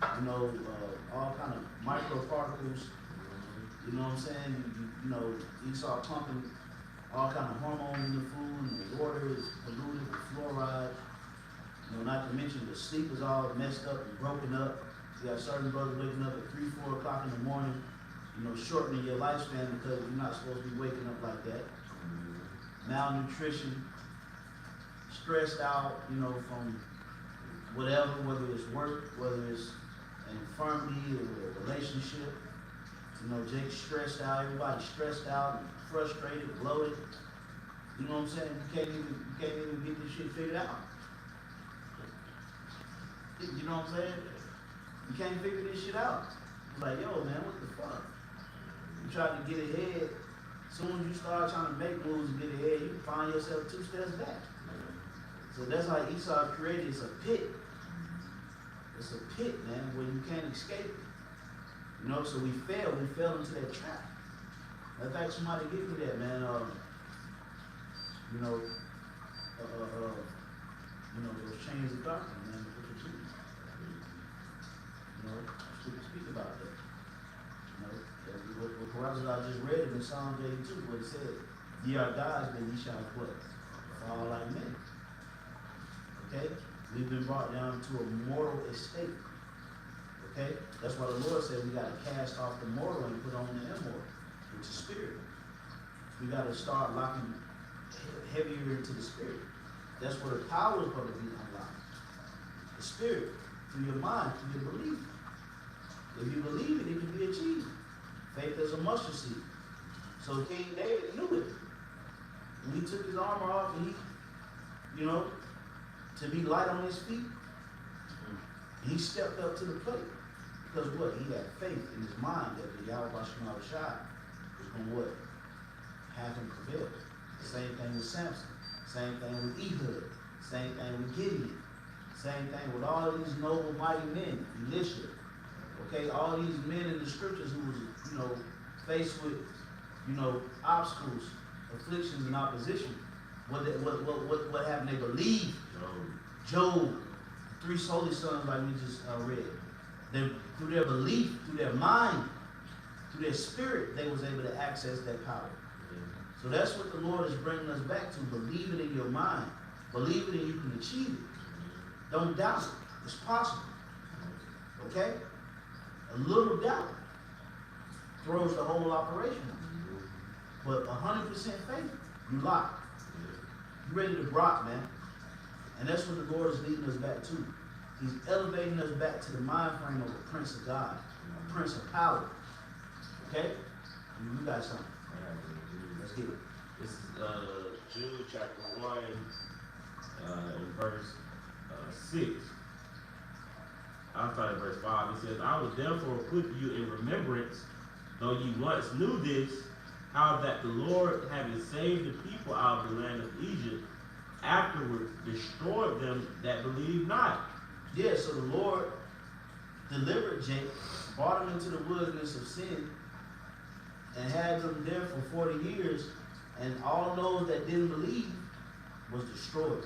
and all kind of microparticles. You know what I'm saying? Esau pumping all kind of hormones in the food, and the water is polluted with fluoride. Not to mention the sleep is all messed up and broken up. You got certain brothers waking up at 3, 4 o'clock in the morning, shortening your lifespan because you're not supposed to be waking up like that. Malnutrition, stressed out, from whatever, whether it's work, whether it's an infirmity or a relationship. Jake's stressed out, everybody's stressed out, frustrated, bloated. You know what I'm saying? You can't even get this shit figured out. You know what I'm saying? You can't figure this shit out. It's like, yo, man, what the fuck? You try to get ahead. As soon as you start trying to make moves and get ahead, you can find yourself 2 steps back. So that's how Esau created. It's a pit. It's a pit, man, where you can't escape it. So we fell into that trap. In fact, somebody give me that, man. Those chains of darkness, man. Speak about that. What I just read it in Psalm 82, where it said, ye are gods, then ye shall what? Fall like men. Okay? We've been brought down to a mortal estate. Okay? That's why the Lord said we got to cast off the mortal and put on the immortal, which is spirit. We got to start locking heavier into the spirit. That's where the power is going to be unlocked. The spirit, through your mind, through your belief. If you believe it, it can be achieved. Faith as a mustard seed. So King David knew it. When he took his armor off and he, to be light on his feet, he stepped up to the plate. Because what? He had faith in his mind that the Yahweh Shema Shai was going to what? Have him prevail. Same thing with Samson. Same thing with Ehud. Same thing with Gideon. Same thing with all of these noble, mighty men. Elisha. Okay, all these men in the scriptures who was, faced with, obstacles, afflictions, and opposition. What happened? They believed. Job, 3 holy sons like we just read. Through their belief, through their mind, through their spirit, they was able to access that power. So that's what the Lord is bringing us back to. Believe it in your mind. Believe it and you can achieve it. Don't doubt it. It's possible. Okay? A little doubt throws the whole operation. But 100% faith, you lock. You ready to rock, man. And that's what the Lord is leading us back to. He's elevating us back to the mind frame of a prince of God, a prince of power. Okay? You got something. Let's get it. This is Jude chapter 1, in verse 6. I'll start at verse 5. It says, I will therefore put you in remembrance, though you once knew this, how that the Lord, having saved the people out of the land of Egypt, afterwards destroyed them that believed not. Yeah, so the Lord delivered Jacob, brought him into the wilderness of sin, and had them there for 40 years, and all those that didn't believe was destroyed.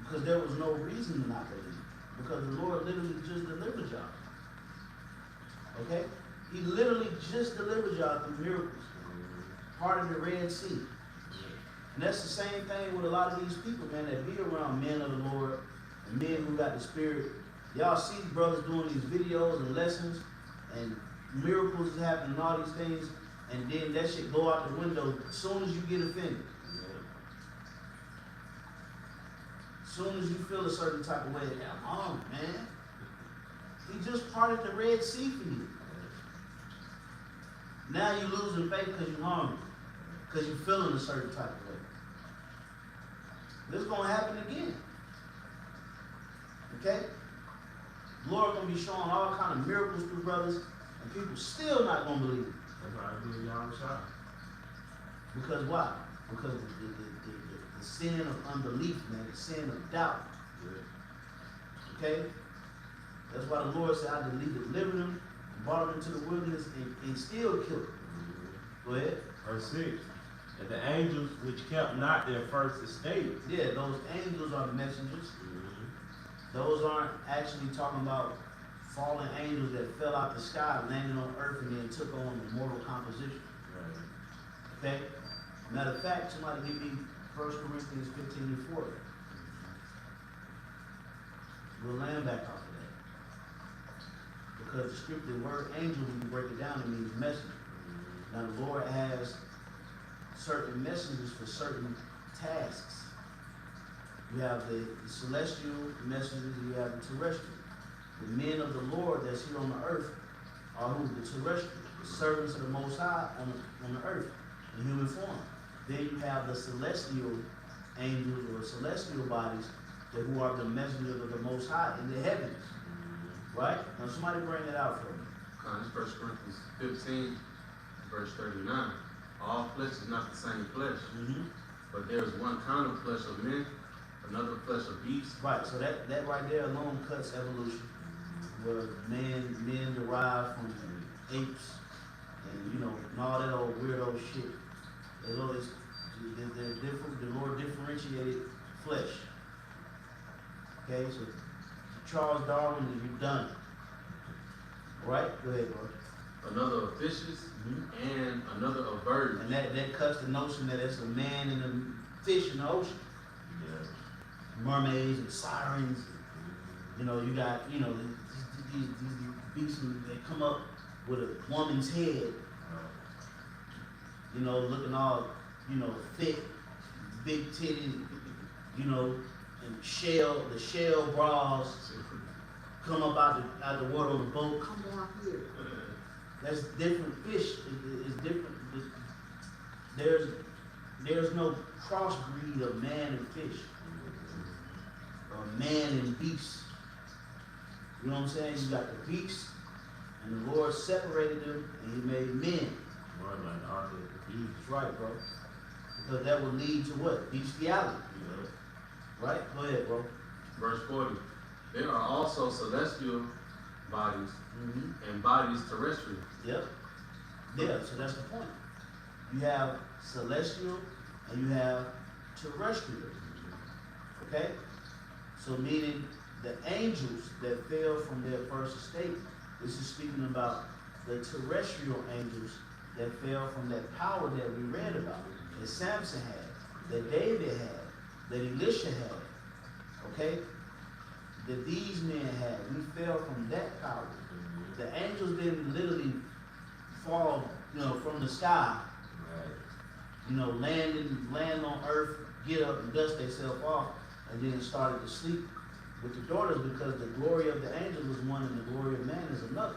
Because there was no reason to not believe. Because the Lord literally just delivered y'all. Okay? He literally just delivered y'all through miracles. Part of the Red Sea. And that's the same thing with a lot of these people, man, that be around men of the Lord and men who got the Spirit. Y'all see brothers doing these videos and lessons and miracles is happening and all these things, and then that shit go out the window as soon as you get offended. As soon as you feel a certain type of way, come on, man. He just parted the Red Sea for you. Now you're losing faith because you're hungry, because you're feeling a certain type of way. This is going to happen again. Okay? The Lord going to be showing all kind of miracles through brothers, and people still not going to believe it. That's why I believe y'all shot. Because why? Because the sin of unbelief, man, the sin of doubt. Okay? That's why the Lord said, I delivered them, and brought them into the wilderness, and still killed them. Go ahead. Verse 6. And the angels which kept not their first estate. Yeah, those angels are the messengers. Those aren't actually talking about fallen angels that fell out the sky, landed on earth, and then took on the mortal composition. Okay? Matter of fact, somebody give me 1 Corinthians 15:4. We'll land back off of that. Because the scripture, the word angel, when you break it down, it means messenger. Now the Lord has certain messengers for certain tasks. You have the celestial messengers, you have the terrestrial. The men of the Lord that's here on the earth are who? The terrestrial, the servants of the Most High on the earth, in human form. Then you have the celestial angels or celestial bodies who are the messengers of the Most High in the heavens. Right? Now somebody bring it out for me. It's 1 Corinthians 15, verse 39. All flesh is not the same flesh, but there is one kind of flesh of men, another flesh of beasts. Right, so that right there alone cuts evolution, where men derive from apes, and all that old weirdo shit. They're different. The Lord differentiated flesh. Okay, so Charles Darwin, you've done it. All right, go ahead, bro. Another of fishes, and another of birds. And that cuts the notion that it's a man and a fish in the ocean. Yeah. Mermaids and sirens. You got, these beasts that come up with a woman's head. Looking all, thick, big titty, and the shell bras. come up out the water on the boat. Come down here. That's different fish. It's different. There's no crossbreed of man and fish, or man and beast. You know what I'm saying? You got the beast, and the Lord separated them, and He made men. Right, like the Ark of the Covenant. That's right, bro. Because that would lead to what? Bestiality. Yeah. Right? Go ahead, bro. Verse 40. There are also celestial bodies Mm-hmm. and bodies terrestrial. Yep. Yeah, so that's the point. You have celestial and you have terrestrial. Okay? So meaning the angels that fell from their first estate, this is speaking about the terrestrial angels that fell from that power that we read about, that Samson had, that David had, that Elisha had. Okay? That these men had. We fell from that power. The angels didn't literally fall, from the sky, land on earth, get up and dust themselves off, and then started to sleep with the daughters, because the glory of the angels is one and the glory of man is another.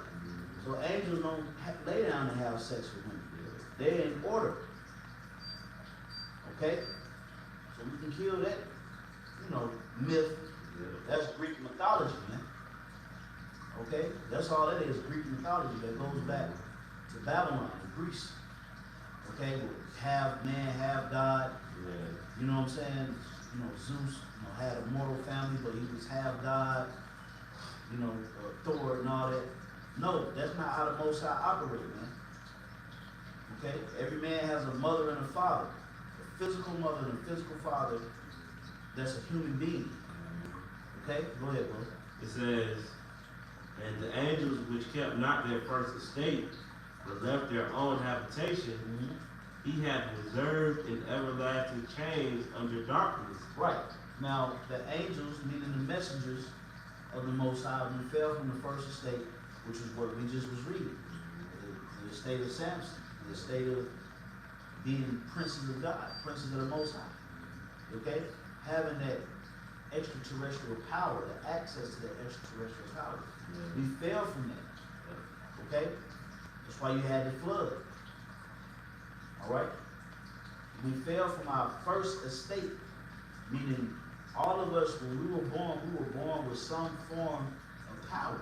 So angels don't lay down and have sex with women. They're in order. Okay? So we can kill that, myth. That's Greek mythology, man. Okay? That's all that is, Greek mythology that goes back to Babylon and Greece. Okay? Half man, half God. Yeah. You know what I'm saying? Zeus, had a mortal family, but he was half God. Thor and all that. No, that's not how the Most High operate, man. Okay? Every man has a mother and a father. A physical mother and a physical father. That's a human being. Okay? Go ahead, bro. It says, and the angels which kept not their first estate, but left their own habitation, He hath reserved in everlasting chains under darkness. Right. Now, the angels, meaning the messengers of the Most High, who fell from the first estate, which is what we just was reading. The estate of Samson, the estate of being princes of God, princes of the Most High. Okay? Having that extraterrestrial power, the access to that extraterrestrial power. We fell from that. Okay? That's why you had the flood. Alright? We fell from our first estate, meaning all of us, when we were born with some form of power.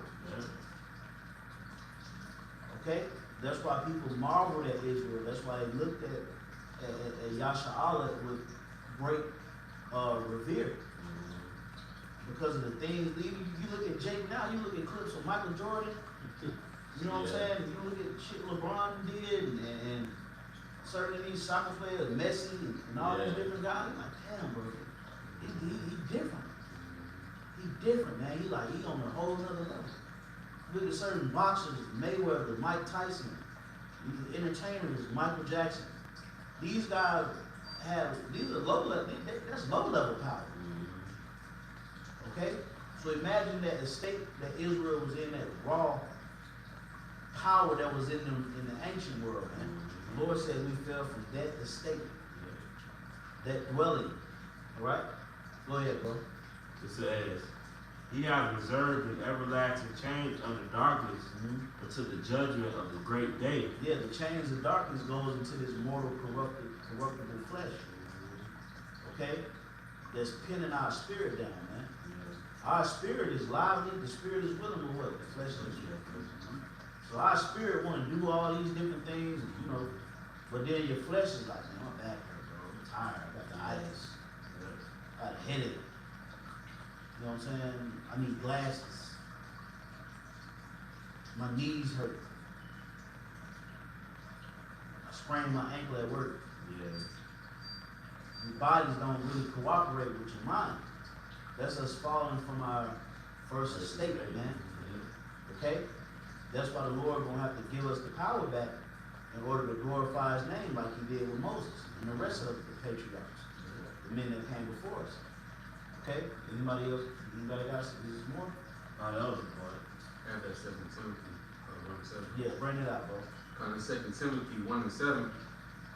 Okay? That's why people marveled at Israel. That's why they looked at Yasha'Allah with great revere. Because of the things, you look at Jake now, you look at clips of Michael Jordan, you know what I'm saying? You look at shit LeBron did, and certain of these soccer players, Messi, and all these different guys, you're like, damn, bro, he different. He different, man. He on a whole nother level. Look at certain boxers, Mayweather, Mike Tyson, these entertainers, Michael Jackson. These guys these are low level, that's low level power. Okay? So imagine that estate that Israel was in, that raw power that was in them in the ancient world, man. The Lord said we fell from that estate, that dwelling. Alright? Go ahead, bro. It says, He hath reserved an everlasting change under darkness until the judgment of the great day. Yeah, the chains of darkness goes into this mortal, corruptible flesh. Okay? That's pinning our spirit down, man. Our spirit is lively, the spirit is willing, but what? The flesh is weak. So our spirit want to do all these different things, but then your flesh is like, man, my back hurt, bro. I'm tired. I got the itis. I got a headache. You know what I'm saying? I need glasses. My knees hurt. I sprained my ankle at work. Your bodies don't really cooperate with your mind. That's us falling from our first estate, man. Okay? That's why the Lord gonna have to give us the power back in order to glorify His name like He did with Moses and the rest of the patriarchs, the men that came before us. Okay? Anybody else? Anybody else? Is this more? Oh, that was the point. Add that 2 Timothy 1 and 7. Yeah, bring it out, bro. In 2 Timothy 1 and 7,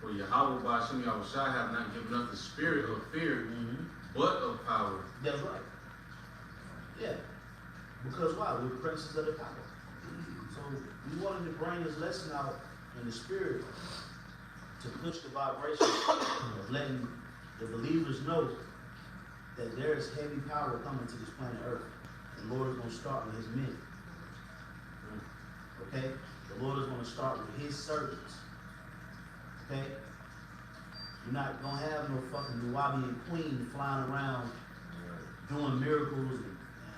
for Yahweh by Hashem Yahushua have not given us the spirit of fear, but of power. That's right. Yeah. Because why? We're princes of the power. So we wanted to bring this lesson out in the spirit to push the vibration of letting the believers know that there is heavy power coming to this planet Earth. The Lord is going to start with his men. Okay? The Lord is going to start with his servants. Okay? You're not going to have no fucking Nubian queen flying around doing miracles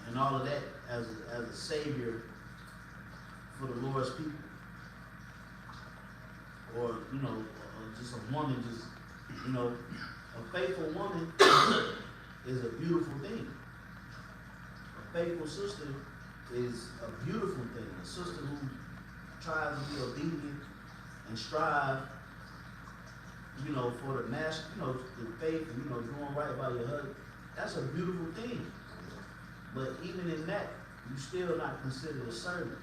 and all of that as a savior for the Lord's people. Or, just a woman, a faithful woman is a beautiful thing. A faithful sister is a beautiful thing. A sister who tries to be obedient and strive, for the master, the faith, doing right by your husband. That's a beautiful thing. But even in that, you still not considered a servant.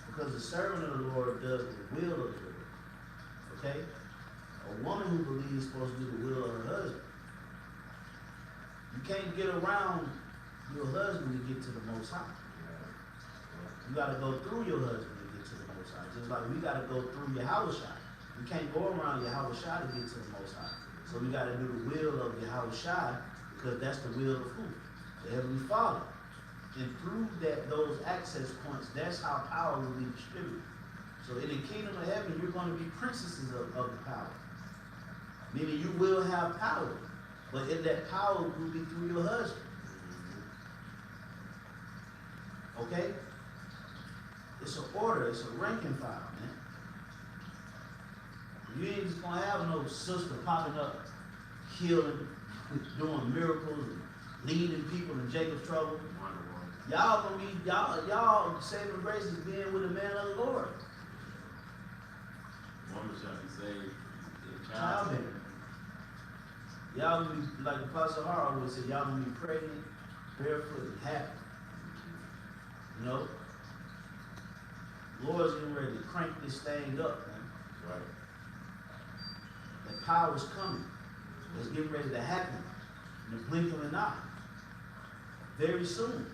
Because the servant of the Lord does the will of the Lord. Okay? A woman who believes is supposed to do the will of her husband. You can't get around your husband to get to the Most High. You got to go through your husband to get to the Most High. Just like we got to go through Yahushua. We can't go around Yahushua to get to the Most High. So we got to do the will of Yahushua because that's the will of who? The Heavenly Father. And through those access points, that's how power will be distributed. So in the kingdom of heaven, you're going to be princesses of the power. Meaning you will have power. But in that power will be through your husband. Okay? It's an order. It's a ranking file, man. You ain't just going to have no sister popping up, healing, doing miracles, and leading people in Jacob's trouble. Y'all gonna be, y'all saving grace is being with the man of the Lord. Woman shall be saved in Childbearing. Y'all gonna be, like Apostle Hart always said, y'all gonna be pregnant, barefoot, and happy. Lord's getting ready to crank this thing up, man. Right. The power's coming. It's getting ready to happen in the blink of an eye. Very soon.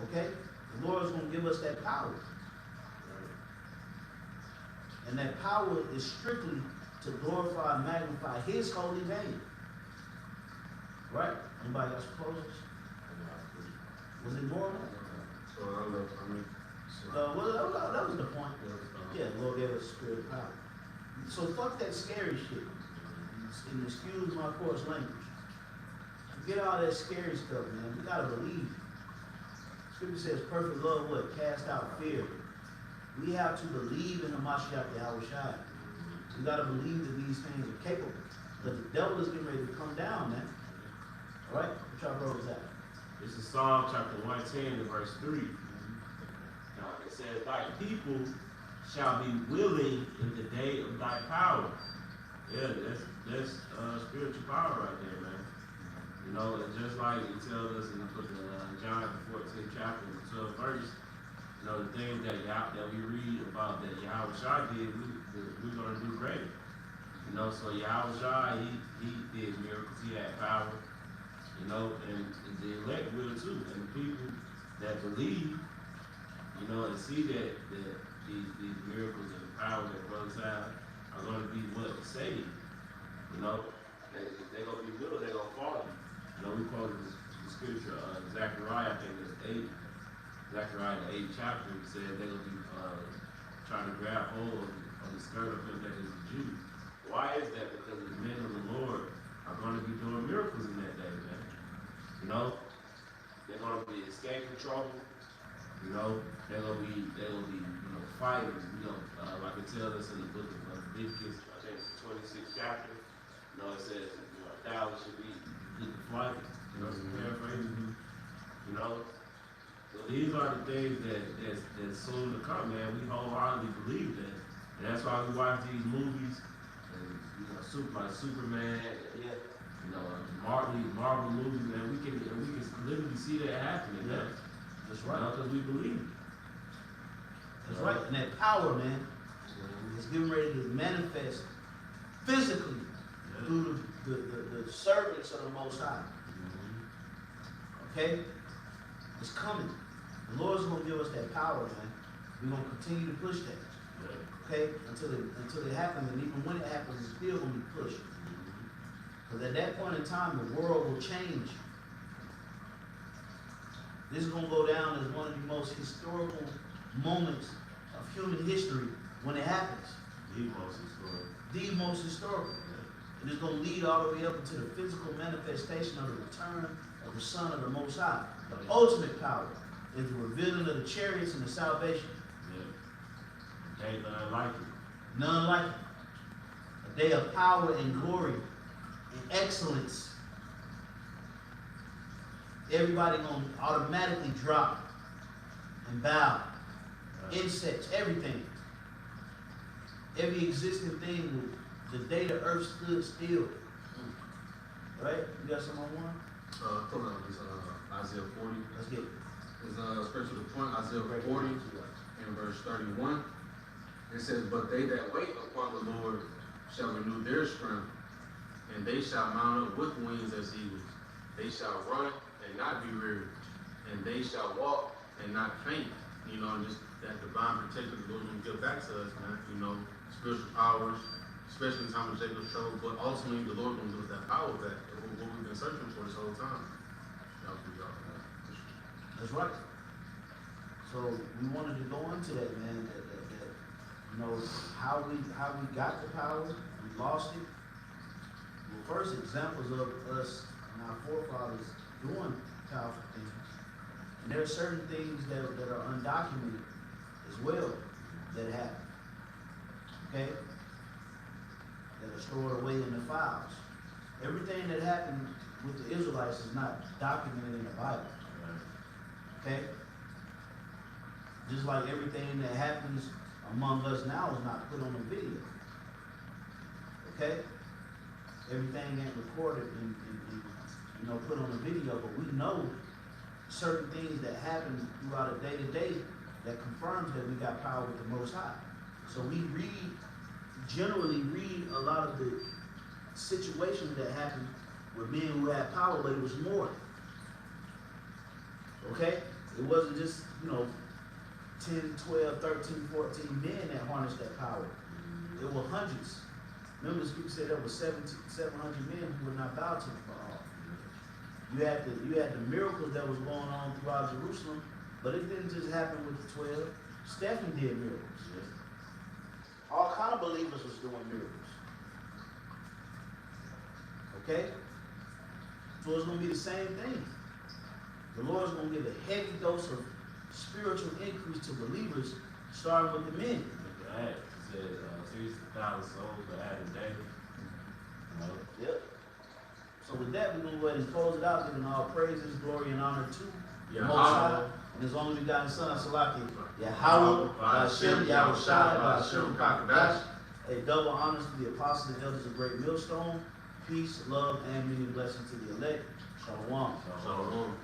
Okay? The Lord's going to give us that power. And that power is strictly to glorify and magnify his holy name. Right? Anybody got some closers? Was it more? That was the point. Yeah, the Lord gave us the spirit of power. So fuck that scary shit. And excuse my coarse language. Forget all that scary stuff, man. We gotta believe. Scripture says perfect love what? Cast out fear. We have to believe in the Mashiach Yahushua. We gotta believe that these things are capable. But the devil is getting ready to come down, man. Alright? What y'all brothers at? This is Psalm chapter 110 and verse 3. It says, thy people shall be willing in the day of thy power. Yeah, that's spiritual power right there, man. And just like it tells us in the book of John, the 14th chapter, the 12th verse, the things that we read about that Yahushua did, we're going to do greater. So Yahushua, he did miracles, he had power, and the elect will too. And the people that believe, and see that these miracles and power that brothers have are going to be what saved. They're going to be willing, they're going to follow you. We quoted the scripture, Zechariah, I think it's 8. Zechariah, the 8th chapter, he said they're going to be trying to grab hold of the skirt of him that is a Jew. Why is that? Because the men of the Lord are going to be doing miracles in that day, man. They're going to be escaping trouble. They're going to be fighting. Like it tells us in the book of Leviticus, I think it's the 26th chapter. It says, 1,000 should be in flight. Some paraphrasing. So these are the things that's soon to come, man. We wholeheartedly believe that, and that's why we watch these movies, and like Superman, Marvel movies, man. We can literally see that happening, man. That's right. Because we believe it. That's right. And that power, man, is getting ready to manifest physically through the servants of the Most High. Okay? It's coming. The Lord's going to give us that power, man. We're going to continue to push that. Okay? Until it happens, and even when it happens, it's still going to be pushed. Because at that point in time, the world will change. This is going to go down as one of the most historical moments of human history when it happens. The most historical. The most historical. And it's going to lead all the way up into the physical manifestation of the return of the Son of the Most High. The ultimate power is the revealing of the chariots and the salvation. Yeah. Ain't none like it. None like it. A day of power and glory and excellence. Everybody going to automatically drop and bow. Insects, everything. Every existing thing, the day the earth stood still. Right? You got something on one? Pull out this Isaiah 40. Let's get it. It's straight to the point. Isaiah 40 and verse 31. It says, "But they that wait upon the Lord shall renew their strength, and they shall mount up with wings as eagles. They shall run and not be weary, and they shall walk and not faint." You know, and just that divine protection the Lord will give back to us, man. You know, spiritual powers, especially in time of Jacob's trouble, but ultimately the Lord will give us that power back, what we've been searching for this whole time. That was good, man. That's right. So we wanted to go into that, man. That you know how we got the power, we lost it. Well, first examples of us and our forefathers doing powerful things. And there are certain things that are undocumented as well that happen. Okay? That are stored away in the files. Everything that happened with the Israelites is not documented in the Bible. Okay? Just like everything that happens among us now is not put on a video. Okay? Everything ain't recorded and put on a video, but we know certain things that happen throughout a day-to-day that confirms that we got power with the Most High. So we generally read a lot of the situations that happen with men who had power, but it was more. Okay? It wasn't just, 10, 12, 13, 14 men that harnessed that power. There were hundreds. Remember, the scripture said there were 700 men who would not bow to the Baal. You had the miracles that was going on throughout Jerusalem, but it didn't just happen with the 12. Stephen did miracles. All kind of believers was doing miracles. Okay? So it's going to be the same thing. The Lord's going to give a heavy dose of spiritual increase to believers, starting with the men. It said 60,000 souls were added daily. Yep. So with that, we're going to go ahead and close it out, giving all praises, glory, and honor to the Most High, and His only begotten Son, Salaki, Yahweh, Hashem, Yahweh Shai, Hashem, Kakadash. A double honors to the apostles and elders of Great Millstone. Peace, love, and many blessings to the elect. Shalom. Shalom.